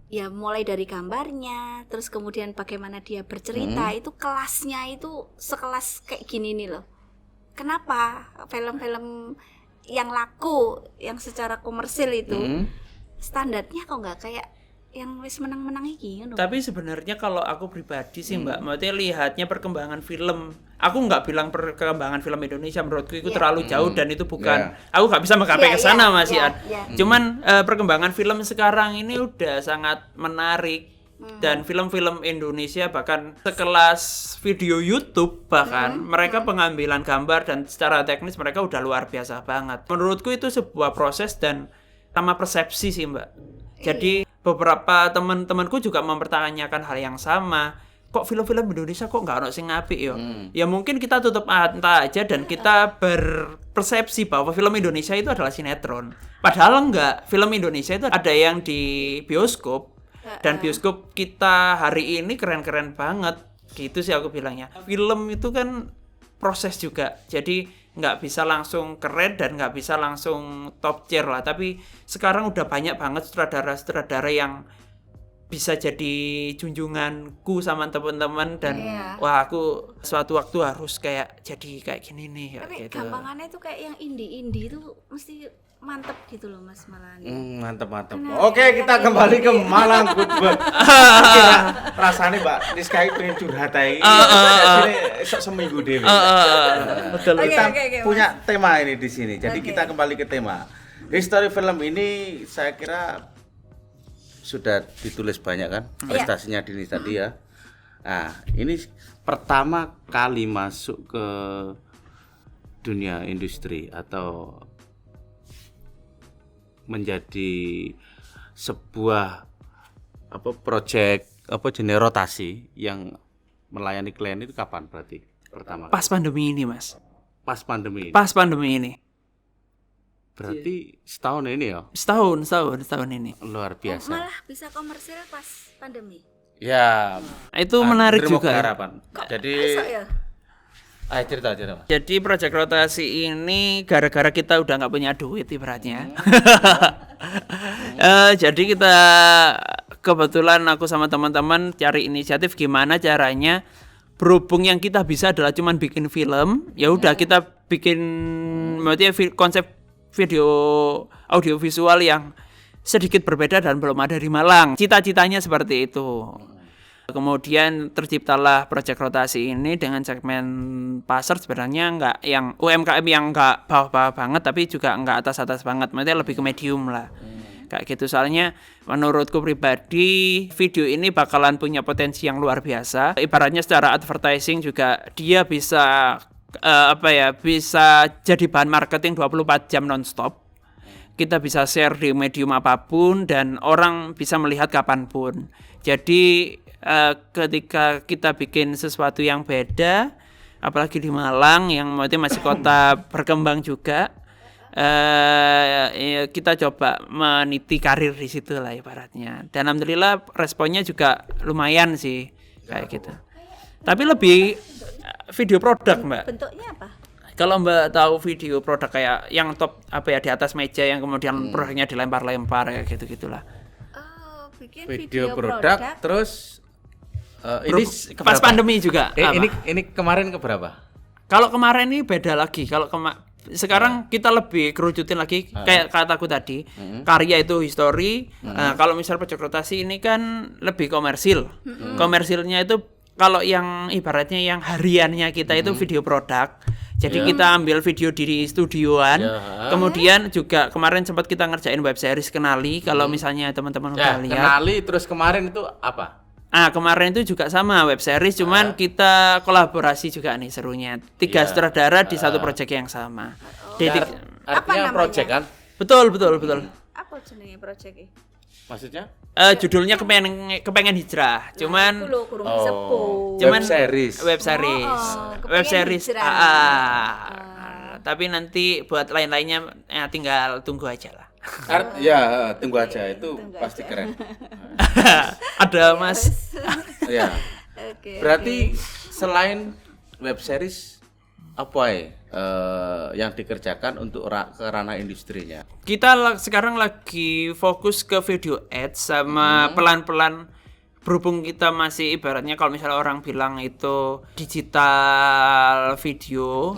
Speaker 3: ya mulai dari gambarnya, terus kemudian bagaimana dia bercerita, itu kelasnya itu sekelas kayak gini nih loh. Kenapa film-film yang laku, yang secara komersil itu standarnya kok nggak kayak yang wis menang-menang iki ngono.
Speaker 1: Tapi sebenarnya kalau aku pribadi sih Mbak, maksudnya lihatnya perkembangan film. Aku nggak bilang perkembangan film Indonesia menurutku itu terlalu jauh dan itu bukan. Aku nggak bisa menggapai ke sana Mas Ian. Cuman perkembangan film sekarang ini udah sangat menarik. Dan film-film Indonesia bahkan sekelas video YouTube bahkan mereka pengambilan gambar dan secara teknis mereka udah luar biasa banget. Menurutku itu sebuah proses dan sama persepsi sih Mbak. Jadi beberapa teman-temanku juga mempertanyakan hal yang sama. Kok film-film Indonesia kok nggak ono sing apik yo? Ya mungkin kita tutup mata aja dan kita berpersepsi bahwa film Indonesia itu adalah sinetron. Padahal enggak. Film Indonesia itu ada yang di bioskop dan bioskop kita hari ini keren-keren banget. Gitu sih aku bilangnya. Film itu kan proses juga. Jadi nggak bisa langsung keren dan nggak bisa langsung top tier lah, tapi sekarang udah banyak banget sutradara-sutradara yang bisa jadi junjunganku sama teman-teman dan wah aku suatu waktu harus kayak jadi kayak gini nih
Speaker 3: tapi
Speaker 1: gitu.
Speaker 3: gampangannya tuh kayak yang indie itu mesti mantep gitu loh Mas Malan.
Speaker 2: Mantap. Oke, kita kembali ke Malang Goodbird. Rasanya Mbak Niska pengen curhat aja. Jadi seminggu dewe.
Speaker 1: Betul.
Speaker 2: Kita
Speaker 3: Oke,
Speaker 2: punya tema ini di sini. Jadi kita kembali ke tema. History film ini saya kira sudah ditulis banyak kan prestasinya Dini tadi ya. Nah, ini pertama kali masuk ke dunia industri atau menjadi sebuah project jenis rotasi yang melayani klien itu kapan berarti pertama?
Speaker 1: Pas pandemi ini Mas.
Speaker 2: Pas pandemi.
Speaker 1: Pas pandemi ini.
Speaker 2: Berarti setahun ini ya?
Speaker 1: Setahun ini.
Speaker 2: Luar biasa.
Speaker 3: Malah bisa komersil pas pandemi.
Speaker 2: Ya.
Speaker 1: Itu menarik juga.
Speaker 2: Harapan. Jadi
Speaker 3: ya?
Speaker 2: cerita Mas.
Speaker 1: Jadi proyek rotasi ini gara-gara kita udah nggak punya duit ibaratnya. Jadi kita kebetulan aku sama teman-teman cari inisiatif gimana caranya berhubung yang kita bisa adalah cuman bikin film, ya udah kita bikin maksudnya konsep video audio visual yang sedikit berbeda dan belum ada di Malang. Cita-citanya seperti itu. Kemudian terciptalah proyek rotasi ini dengan segmen pasar sebenarnya nggak yang UMKM yang nggak bawah-bawah banget tapi juga nggak atas-atas banget, maksudnya lebih ke medium lah. Kayak gitu, soalnya menurutku pribadi video ini bakalan punya potensi yang luar biasa. Ibaratnya secara advertising juga dia bisa bisa jadi bahan marketing 24 jam nonstop. Kita bisa share di medium apapun dan orang bisa melihat kapanpun. Jadi ketika kita bikin sesuatu yang beda, apalagi di Malang yang masih kota berkembang juga, kita coba meniti karir di situ lah ibaratnya. Dan alhamdulillah responnya juga lumayan sih kayak gitu. Tapi lebih video produk Mbak.
Speaker 3: Bentuknya apa?
Speaker 1: Kalau Mbak tahu video produk kayak yang top di atas meja yang kemudian produknya dilempar-lempar ya gitu-gitulah.
Speaker 3: Oh, bikin
Speaker 2: Video produk terus ini
Speaker 1: pas pandemi juga.
Speaker 2: Ini kemarin keberapa?
Speaker 1: Kalau kemarin ini beda lagi. Kalau sekarang kita lebih kerucutin lagi kayak kataku tadi. Karya itu history. Kalau misal proyek rotasi ini kan lebih komersil. Komersilnya itu kalau yang ibaratnya yang hariannya kita itu video produk. Jadi kita ambil video di studioan. Kemudian juga kemarin sempat kita ngerjain web series Kenali. Kalau misalnya teman-teman udah lihat.
Speaker 2: Kenali terus kemarin itu apa?
Speaker 1: Kemarin itu juga sama web series, cuman kita kolaborasi juga nih serunya. 3 sutradara di satu proyek yang sama.
Speaker 2: Artinya proyek kan?
Speaker 1: Betul.
Speaker 3: Apa jenenge proyek ini?
Speaker 2: Maksudnya?
Speaker 1: Judulnya kepengen hijrah, cuman
Speaker 2: web series.
Speaker 1: Web series. Tapi nanti buat lain-lainnya tinggal tunggu aja lah.
Speaker 2: Tunggu aja itu pasti keren.
Speaker 1: Ada Mas.
Speaker 2: Ya. Berarti selain web series yang dikerjakan untuk ke ranah industrinya?
Speaker 1: Kita sekarang lagi fokus ke video ads sama pelan-pelan, berhubung kita masih ibaratnya kalau misalnya orang bilang itu digital video,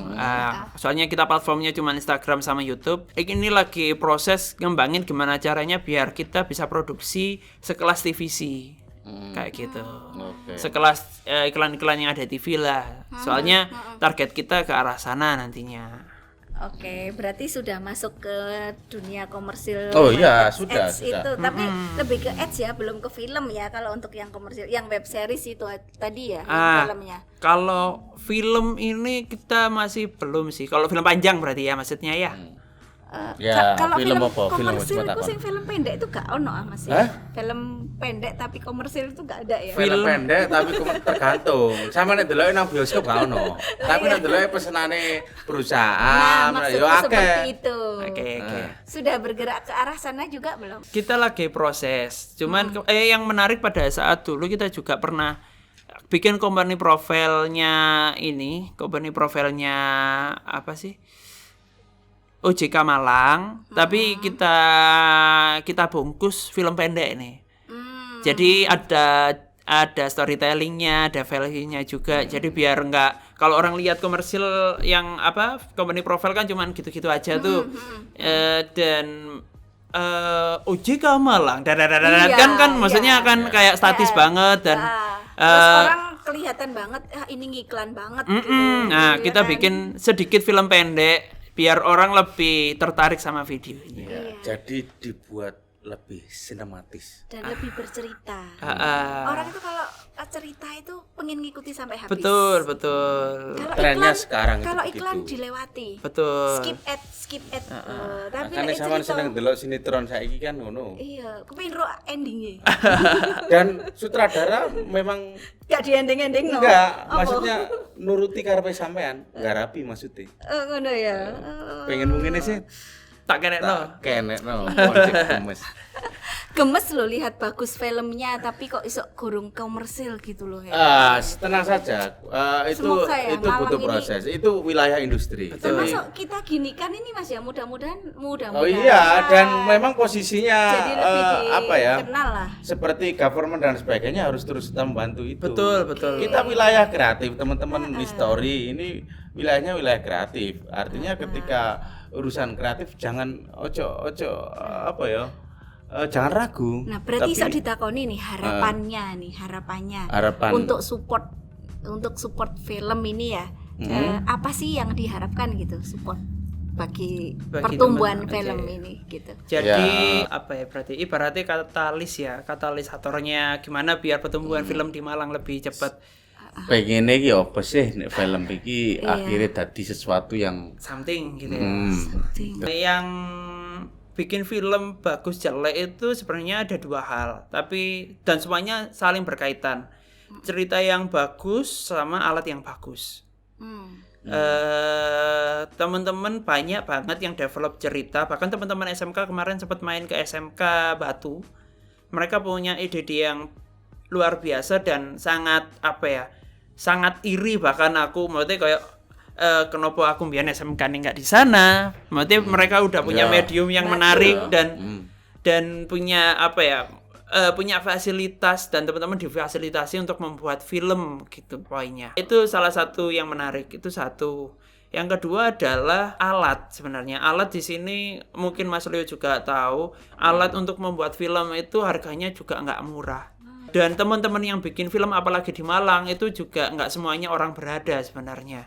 Speaker 1: soalnya kita platformnya cuma Instagram sama YouTube. Ini lagi proses ngembangin gimana caranya biar kita bisa produksi sekelas TVC. Kayak gitu. Sekelas iklan-iklan yang ada TV lah. Soalnya target kita ke arah sana nantinya.
Speaker 3: Oke, berarti sudah masuk ke dunia komersil.
Speaker 2: Oh iya,
Speaker 3: ads
Speaker 2: sudah.
Speaker 3: itu, tapi lebih ke ads ya, belum ke film ya. Kalau untuk yang komersil, yang web series itu tadi ya, filmnya.
Speaker 1: Kalau film ini kita masih belum sih. Kalau film panjang berarti ya maksudnya ya.
Speaker 3: Kalau film
Speaker 2: apa?
Speaker 3: komersil
Speaker 2: Film
Speaker 3: itu sing film pendek itu gak ono Mas ya. Film pendek tapi komersil itu gak ada ya.
Speaker 2: Film pendek tapi tergantung. Sama nek delok nang bioskop gak ono. Tapi nek delok pesenane perusahaan
Speaker 3: maksudku seperti itu.
Speaker 1: Oke.
Speaker 3: Sudah bergerak ke arah sana juga belum?
Speaker 1: Kita lagi proses. Cuman yang menarik pada saat dulu kita juga pernah bikin company profile-nya apa sih? OJK Malang, tapi kita bungkus film pendek nih. Jadi ada storytellingnya, ada value-nya juga. Jadi biar nggak, kalau orang lihat komersil yang company profile kan cuman gitu-gitu aja tuh. Dan OJK Malang, kan maksudnya kan kayak statis banget dan
Speaker 3: terus orang kelihatan banget ini ngiklan banget.
Speaker 1: Nah,
Speaker 3: ya
Speaker 1: kita
Speaker 3: kan?
Speaker 1: bikin sedikit film pendek biar orang lebih tertarik sama videonya.
Speaker 2: Iya. Jadi dibuat lebih sinematis
Speaker 3: dan lebih bercerita.
Speaker 1: Ah.
Speaker 3: Orang itu kalau cerita itu pengen ngikuti sampai habis.
Speaker 1: Betul.
Speaker 3: Kalau
Speaker 2: trennya
Speaker 3: iklan,
Speaker 2: sekarang itu
Speaker 3: kalau iklan
Speaker 2: begitu.
Speaker 3: dilewati.
Speaker 1: Betul.
Speaker 3: Skip ad. Tapi
Speaker 2: Makanya sama seneng delok sinetron saiki kan ngono.
Speaker 3: Iya, kepengin ro endingnya.
Speaker 2: Dan sutradara memang
Speaker 3: Gak di ending-ending no.
Speaker 2: enggak, maksudnya nuruti karepe sampean, enggak rapi maksudnya.
Speaker 3: Ngono ya.
Speaker 2: Pengen mungkin sih
Speaker 1: Tak kenek no.
Speaker 2: Gemes.
Speaker 3: Gemes lo lihat bagus filmnya tapi kok iso gurung komersil gitu loh ya.
Speaker 2: Tenang saja. Itu
Speaker 3: Semoga ya,
Speaker 2: itu
Speaker 3: Malang
Speaker 2: butuh
Speaker 3: ini-
Speaker 2: proses. Itu wilayah industri.
Speaker 3: Termasuk kita gini kan ini Mas ya, mudah-mudahan.
Speaker 2: Oh iya, dan memang posisinya
Speaker 3: jadi lebih
Speaker 2: dikenal
Speaker 3: lah.
Speaker 2: seperti government dan sebagainya harus terus kita membantu itu.
Speaker 1: Betul.
Speaker 2: Kita wilayah kreatif, teman-teman history ini wilayahnya wilayah kreatif. Artinya ketika urusan kreatif jangan jangan ragu.
Speaker 3: Nah, berarti iso
Speaker 2: Tapi
Speaker 3: ditakoni nih harapannya
Speaker 2: Harapan.
Speaker 3: untuk support film ini ya. Apa sih yang diharapkan gitu support bagi pertumbuhan
Speaker 1: teman,
Speaker 3: film
Speaker 1: oke.
Speaker 3: ini gitu.
Speaker 1: Jadi berarti ibaratnya katalisatornya gimana biar pertumbuhan film di Malang lebih cepat.
Speaker 2: pengen iki apa sih nek film iki akhirnya tadi sesuatu yang
Speaker 1: Something gitu ya.
Speaker 3: Something.
Speaker 1: Yang bikin film bagus jelek itu sebenarnya ada dua hal, dan semuanya saling berkaitan. Cerita yang bagus sama alat yang bagus. Teman-teman banyak banget yang develop cerita, bahkan teman-teman SMK kemarin sempat main ke SMK Batu. Mereka punya ide-ide yang luar biasa dan sangat sangat iri, bahkan aku maksudnya kayak kenapa aku mbiyen SMK nggak di sana. Maksudnya mereka udah punya medium yang menarik dan punya punya fasilitas, dan teman-teman difasilitasi untuk membuat film gitu poinnya. Itu salah satu yang menarik, itu satu. Yang kedua adalah alat. Sebenarnya alat di sini mungkin Mas Leo juga tahu, alat untuk membuat film itu harganya juga nggak murah. Dan teman-teman yang bikin film apalagi di Malang itu juga nggak semuanya orang berada sebenarnya.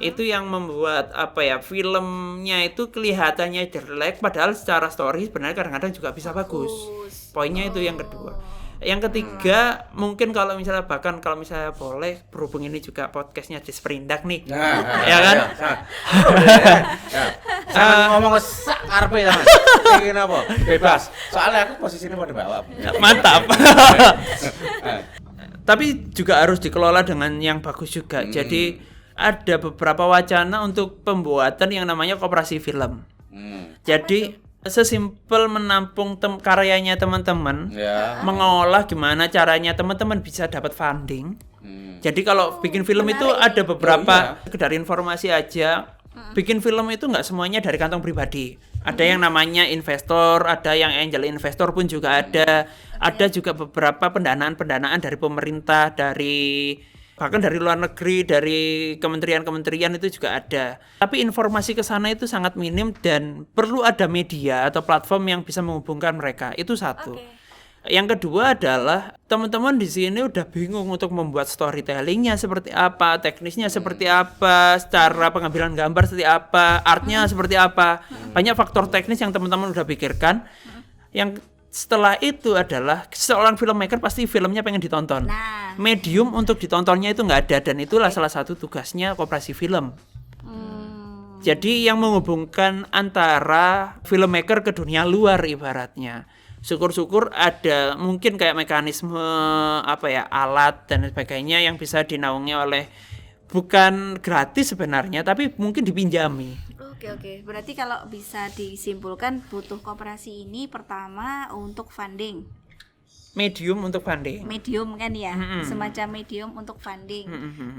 Speaker 1: Itu yang membuat filmnya itu kelihatannya jelek padahal secara story sebenarnya kadang-kadang juga bisa bagus. Poinnya itu yang kedua. Yang ketiga, mungkin kalau misalnya boleh, berhubung ini juga podcastnya Disperindak nih. Ya kan?
Speaker 2: Ngomong sak karepe ya. Pengen apa? Bebas. Soalnya aku posisinya pada bawah.
Speaker 1: Mantap. Tapi juga harus dikelola dengan yang bagus juga. Jadi ada beberapa wacana untuk pembuatan yang namanya koperasi film. Jadi sesimpel menampung karyanya teman-teman, mengolah gimana caranya teman-teman bisa dapat funding, Jadi kalau bikin film itu ada beberapa sekedar informasi aja. Bikin film itu nggak semuanya dari kantong pribadi. Ada yang namanya investor, ada yang angel investor pun juga ada. Ada juga beberapa pendanaan dari pemerintah, bahkan dari luar negeri, dari kementerian-kementerian itu juga ada. Tapi informasi ke sana itu sangat minim dan perlu ada media atau platform yang bisa menghubungkan mereka. Itu satu. Yang kedua adalah teman-teman di sini udah bingung untuk membuat storytellingnya seperti apa, teknisnya seperti apa, cara pengambilan gambar seperti apa, artnya seperti apa. Banyak faktor teknis yang teman-teman udah pikirkan. Yang setelah itu adalah seorang filmmaker pasti filmnya pengen ditonton. Medium untuk ditontonnya itu nggak ada dan itulah salah satu tugasnya koperasi film. Jadi yang menghubungkan antara filmmaker ke dunia luar ibaratnya. Syukur-syukur ada mungkin kayak mekanisme alat dan sebagainya yang bisa dinaungi oleh bukan gratis sebenarnya tapi mungkin dipinjami.
Speaker 3: Oke. Berarti kalau bisa disimpulkan butuh koperasi ini pertama untuk funding.
Speaker 1: Medium untuk funding.
Speaker 3: Medium kan ya, semacam medium untuk funding.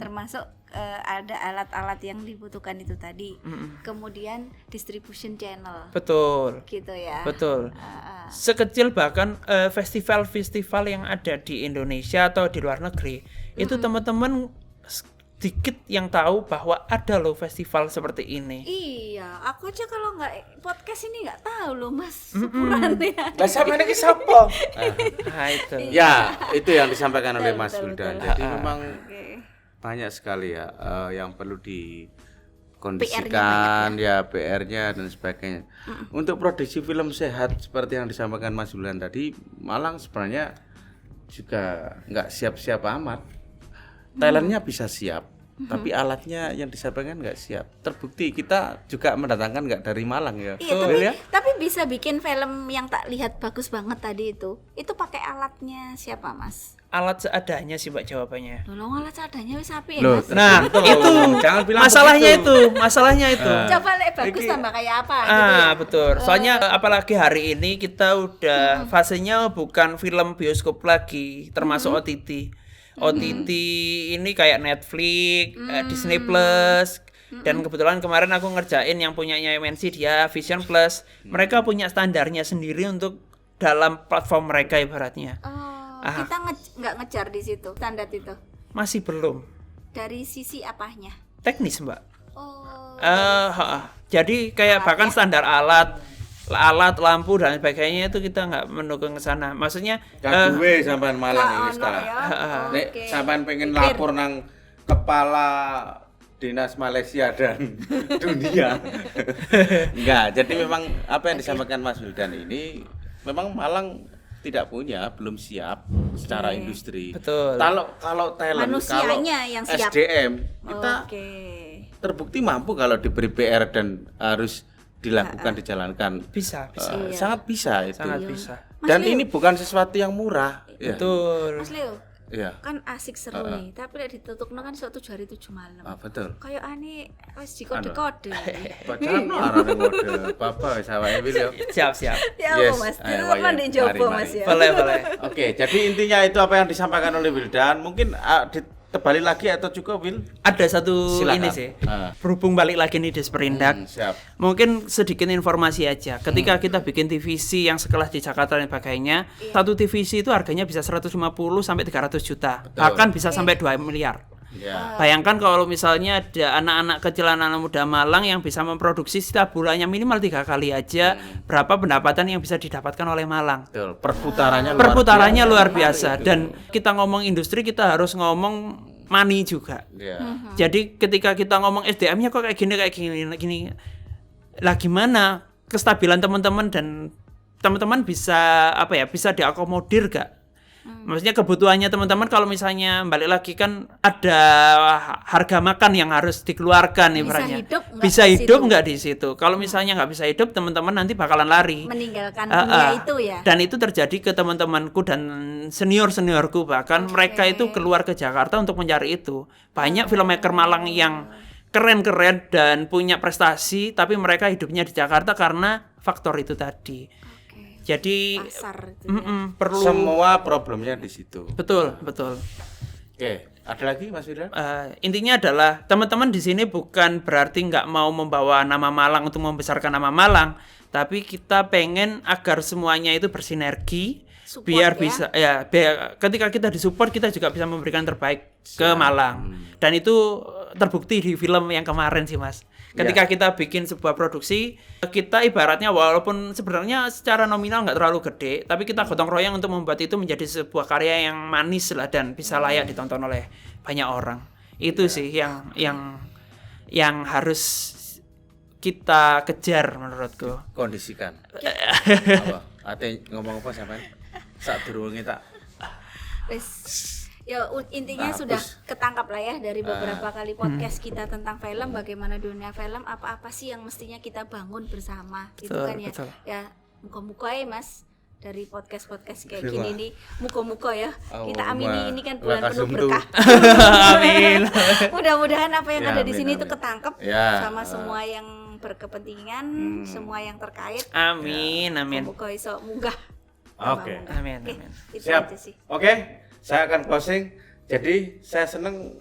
Speaker 3: Termasuk ada alat-alat yang dibutuhkan itu tadi. Kemudian distribution channel.
Speaker 1: Betul.
Speaker 3: Gitu ya.
Speaker 1: Betul. Sekecil bahkan festival-festival yang ada di Indonesia atau di luar negeri, itu teman-teman sedikit yang tahu bahwa ada loh festival seperti ini.
Speaker 3: Iya, aku aja kalau nggak podcast ini nggak tahu loh Mas Syukuran ya.
Speaker 2: Lah sampe iki sapa?
Speaker 1: Itu.
Speaker 2: Ya, itu yang disampaikan oleh Mas
Speaker 3: Betul,
Speaker 2: Wildan.
Speaker 3: betul.
Speaker 2: Jadi memang banyak sekali ya yang perlu dikondisikan, ya PR-nya dan sebagainya. Untuk produksi film sehat seperti yang disampaikan Mas Wildan tadi, Malang sebenarnya juga nggak siap-siap amat. Talentnya bisa siap, tapi alatnya yang disampaikan nggak siap. Terbukti kita juga mendatangkan nggak dari Malang ya.
Speaker 3: Iya, tapi bisa bikin film yang tak lihat bagus banget tadi itu pakai alatnya siapa Mas?
Speaker 1: Alat seadanya sih Mbak jawabannya.
Speaker 3: Tolong alat seadanya wis apik ya
Speaker 2: Loh,
Speaker 3: Mas.
Speaker 1: Nah, itu
Speaker 2: jangan bilang
Speaker 1: masalahnya itu.
Speaker 3: Coba lek bagus tambah kayak apa gitu ya.
Speaker 1: Betul. Soalnya apalagi hari ini kita udah fasenya bukan film bioskop lagi, termasuk OTT. OTT ini kayak Netflix, Disney Plus, dan kebetulan kemarin aku ngerjain yang punyanya MNC dia Vision Plus. Mereka punya standarnya sendiri untuk dalam platform mereka ibaratnya.
Speaker 3: Kita nggak ngejar di situ standar itu.
Speaker 1: Masih belum.
Speaker 3: Dari sisi apanya?
Speaker 1: Teknis, Mbak.
Speaker 3: Oh.
Speaker 1: Jadi kayak bahkan standar alat, lampu dan sebagainya itu kita nggak mendukung ke sana. Maksudnya
Speaker 2: duwe sampean Malang iki ta. Nek sampean pengen lapor nang kepala Dinas Malaysia dan dunia. Enggak, jadi memang apa yang disampaikan Mas Wildan ini memang Malang tidak punya, belum siap secara industri.
Speaker 1: Betul.
Speaker 2: Kalau talent,
Speaker 3: manusianya
Speaker 2: kalau
Speaker 3: yang siap.
Speaker 2: SDM kita terbukti mampu kalau diberi PR dan harus dilakukan, dijalankan.
Speaker 1: Bisa.
Speaker 2: Sangat bisa itu.
Speaker 1: Sangat bisa.
Speaker 2: Dan ini bukan sesuatu yang murah.
Speaker 1: Betul.
Speaker 3: Mas Leo,
Speaker 2: Iya.
Speaker 3: kan asik seru nih, tapi lek ditutupno kan 7 hari 7 malam.
Speaker 2: Betul.
Speaker 3: Kayak aneh wis dikode-kode.
Speaker 2: Jangan larang ngode. Bapak wis awake video.
Speaker 1: Siap.
Speaker 3: Ya
Speaker 2: Yes,
Speaker 3: Mas,
Speaker 2: ayo,
Speaker 3: apa
Speaker 2: ayo.
Speaker 3: nih jopo
Speaker 2: Mari,
Speaker 3: Mas
Speaker 2: mari.
Speaker 3: ya.
Speaker 1: Boleh.
Speaker 2: Oke, jadi intinya itu apa yang disampaikan oleh Wildan. Mungkin ditebali lagi atau cukup, Wil?
Speaker 1: Ada satu
Speaker 2: Silakan.
Speaker 1: ini sih. Berhubung balik lagi nih di Perindak.
Speaker 2: Siap.
Speaker 1: Mungkin sedikit informasi aja. Ketika kita bikin TVC yang sekelas di Jakarta dan sebagainya, satu TVC itu harganya bisa 150 sampai 300 juta.
Speaker 2: Betul.
Speaker 1: Bahkan bisa sampai 2 miliar.
Speaker 2: Ya.
Speaker 1: Bayangkan kalau misalnya ada anak-anak kecil, anak-anak muda Malang yang bisa memproduksi setiap bulannya minimal 3 kali aja, berapa pendapatan yang bisa didapatkan oleh Malang.
Speaker 2: Betul. Perputarannya
Speaker 1: Luar biasa. Dan kita ngomong industri, kita harus ngomong money juga.
Speaker 2: Ya.
Speaker 1: Jadi ketika kita ngomong SDM-nya kok kayak gini. Lah gimana kestabilan teman-teman dan teman-teman bisa bisa diakomodir gak? Maksudnya kebutuhannya teman-teman kalau misalnya balik lagi kan ada harga makan yang harus dikeluarkan ibaratnya. Bisa hidup nggak di situ? Kalau misalnya nggak bisa hidup, teman-teman nanti bakalan lari.
Speaker 3: Meninggalkan dunia itu ya.
Speaker 1: Dan itu terjadi ke teman-temanku dan seniorku bahkan mereka itu keluar ke Jakarta untuk mencari itu. Banyak filmmaker Malang yang keren-keren dan punya prestasi tapi mereka hidupnya di Jakarta karena faktor itu tadi. Jadi
Speaker 3: Pasar itu ya.
Speaker 1: perlu
Speaker 2: Semua problemnya di situ.
Speaker 1: betul.
Speaker 2: Oke, Ada lagi Mas Wildan?
Speaker 1: Intinya adalah teman-teman di sini bukan berarti nggak mau membawa nama Malang untuk membesarkan nama Malang, tapi kita pengen agar semuanya itu bersinergi,
Speaker 3: Support
Speaker 1: biar
Speaker 3: ya.
Speaker 1: bisa biar ketika kita disupport kita juga bisa memberikan terbaik ke Malang. Dan itu terbukti di film yang kemarin sih Mas. Ketika kita bikin sebuah produksi, kita ibaratnya walaupun sebenarnya secara nominal nggak terlalu gede, tapi kita gotong royong untuk membuat itu menjadi sebuah karya yang manis lah dan bisa layak ditonton oleh banyak orang. Itu sih yang harus kita kejar menurutku.
Speaker 2: Kondisikan. Apa? Ate ngomong apa sampean? Sak durunge tak.
Speaker 3: Wes. Ya intinya sudah ketangkap lah ya dari beberapa kali podcast kita tentang film, bagaimana dunia film, apa-apa sih yang mestinya kita bangun bersama gitu
Speaker 1: Betul,
Speaker 3: kan ya.
Speaker 1: betul.
Speaker 3: Ya muka-muka ya Mas dari podcast kayak gini nih, muka-muka ya. Kita amini ini kan bulan penuh berkah.
Speaker 1: Amin.
Speaker 3: Mudah-mudahan apa yang
Speaker 2: Ya,
Speaker 3: ada di
Speaker 2: amin,
Speaker 3: sini itu
Speaker 2: amin.
Speaker 3: ketangkep
Speaker 2: Ya,
Speaker 3: sama semua yang berkepentingan, semua yang terkait.
Speaker 1: Amin, amin.
Speaker 3: Muka iso munggah.
Speaker 2: Oke.
Speaker 1: Amin,
Speaker 3: Oke,
Speaker 1: amin.
Speaker 3: itu
Speaker 2: Siap.
Speaker 3: aja sih.
Speaker 2: Oke, saya akan closing. Jadi saya senang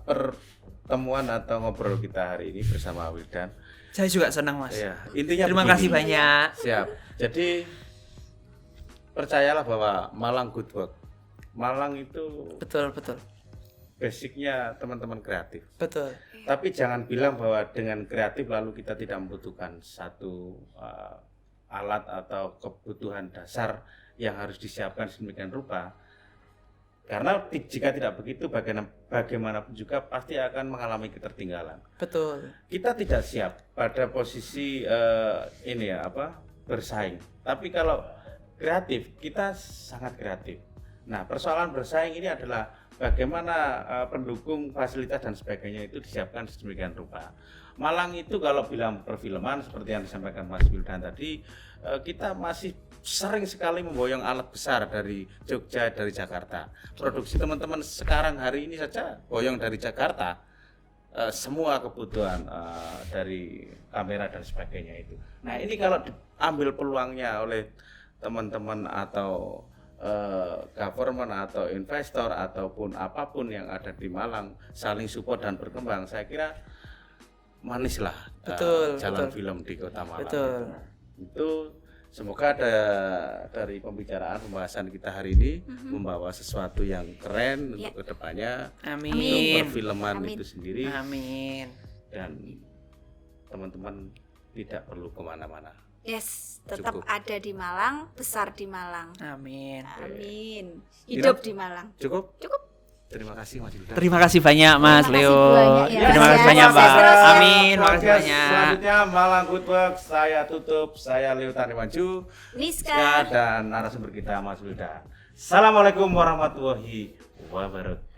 Speaker 2: pertemuan atau ngobrol kita hari ini bersama Wildan.
Speaker 1: Saya juga senang Mas.
Speaker 2: Ya, intinya
Speaker 1: Terima
Speaker 2: begini.
Speaker 1: kasih banyak.
Speaker 2: Siap. Jadi percayalah bahwa Malang good work. Malang itu
Speaker 1: Betul, betul.
Speaker 2: basicnya teman-teman kreatif.
Speaker 1: Betul.
Speaker 2: Tapi jangan bilang bahwa dengan kreatif lalu kita tidak membutuhkan satu alat atau kebutuhan dasar yang harus disiapkan sedemikian rupa. Karena jika tidak begitu, bagaimanapun juga pasti akan mengalami ketertinggalan.
Speaker 1: Betul.
Speaker 2: Kita tidak siap pada posisi bersaing. Tapi kalau kreatif, kita sangat kreatif. Nah, persoalan bersaing ini adalah bagaimana pendukung, fasilitas dan sebagainya itu disiapkan sedemikian rupa. Malang itu kalau bilang perfilman seperti yang disampaikan Mas Wildan tadi, kita masih sering sekali memboyong alat besar dari Jogja, dari Jakarta. Produksi teman-teman sekarang hari ini saja boyong dari Jakarta. Semua kebutuhan dari kamera dan sebagainya itu. Nah, ini kalau diambil peluangnya oleh teman-teman atau government atau investor ataupun apapun yang ada di Malang saling support dan berkembang, saya kira manislah jalan film di Kota Malang.
Speaker 1: Betul.
Speaker 2: Itu semoga dari pembahasan kita hari ini membawa sesuatu yang keren untuk kedepannya.
Speaker 1: Amin.
Speaker 2: Untuk perfilman itu sendiri.
Speaker 1: Amin.
Speaker 2: Dan teman-teman tidak perlu kemana-mana.
Speaker 3: Yes, tetap
Speaker 2: Cukup.
Speaker 3: ada di Malang, besar di Malang.
Speaker 1: Amin.
Speaker 3: Amin. Hidup di Malang.
Speaker 2: Cukup?
Speaker 3: Cukup.
Speaker 2: Terima kasih Mas Wildan.
Speaker 1: Terima kasih banyak Mas
Speaker 3: Terima kasih
Speaker 1: Leo.
Speaker 3: banyak ya.
Speaker 1: Terima kasih
Speaker 3: Sehat
Speaker 1: banyak Mbak.
Speaker 3: terus ya.
Speaker 1: Amin. Terima kasih
Speaker 2: Podcast
Speaker 1: banyak.
Speaker 2: selanjutnya Malang Good Work. Saya tutup. Saya Leo Tanimanju.
Speaker 3: Niska.
Speaker 2: Dan narasumber kita Mas Wildan. Assalamualaikum warahmatullahi wabarakatuh.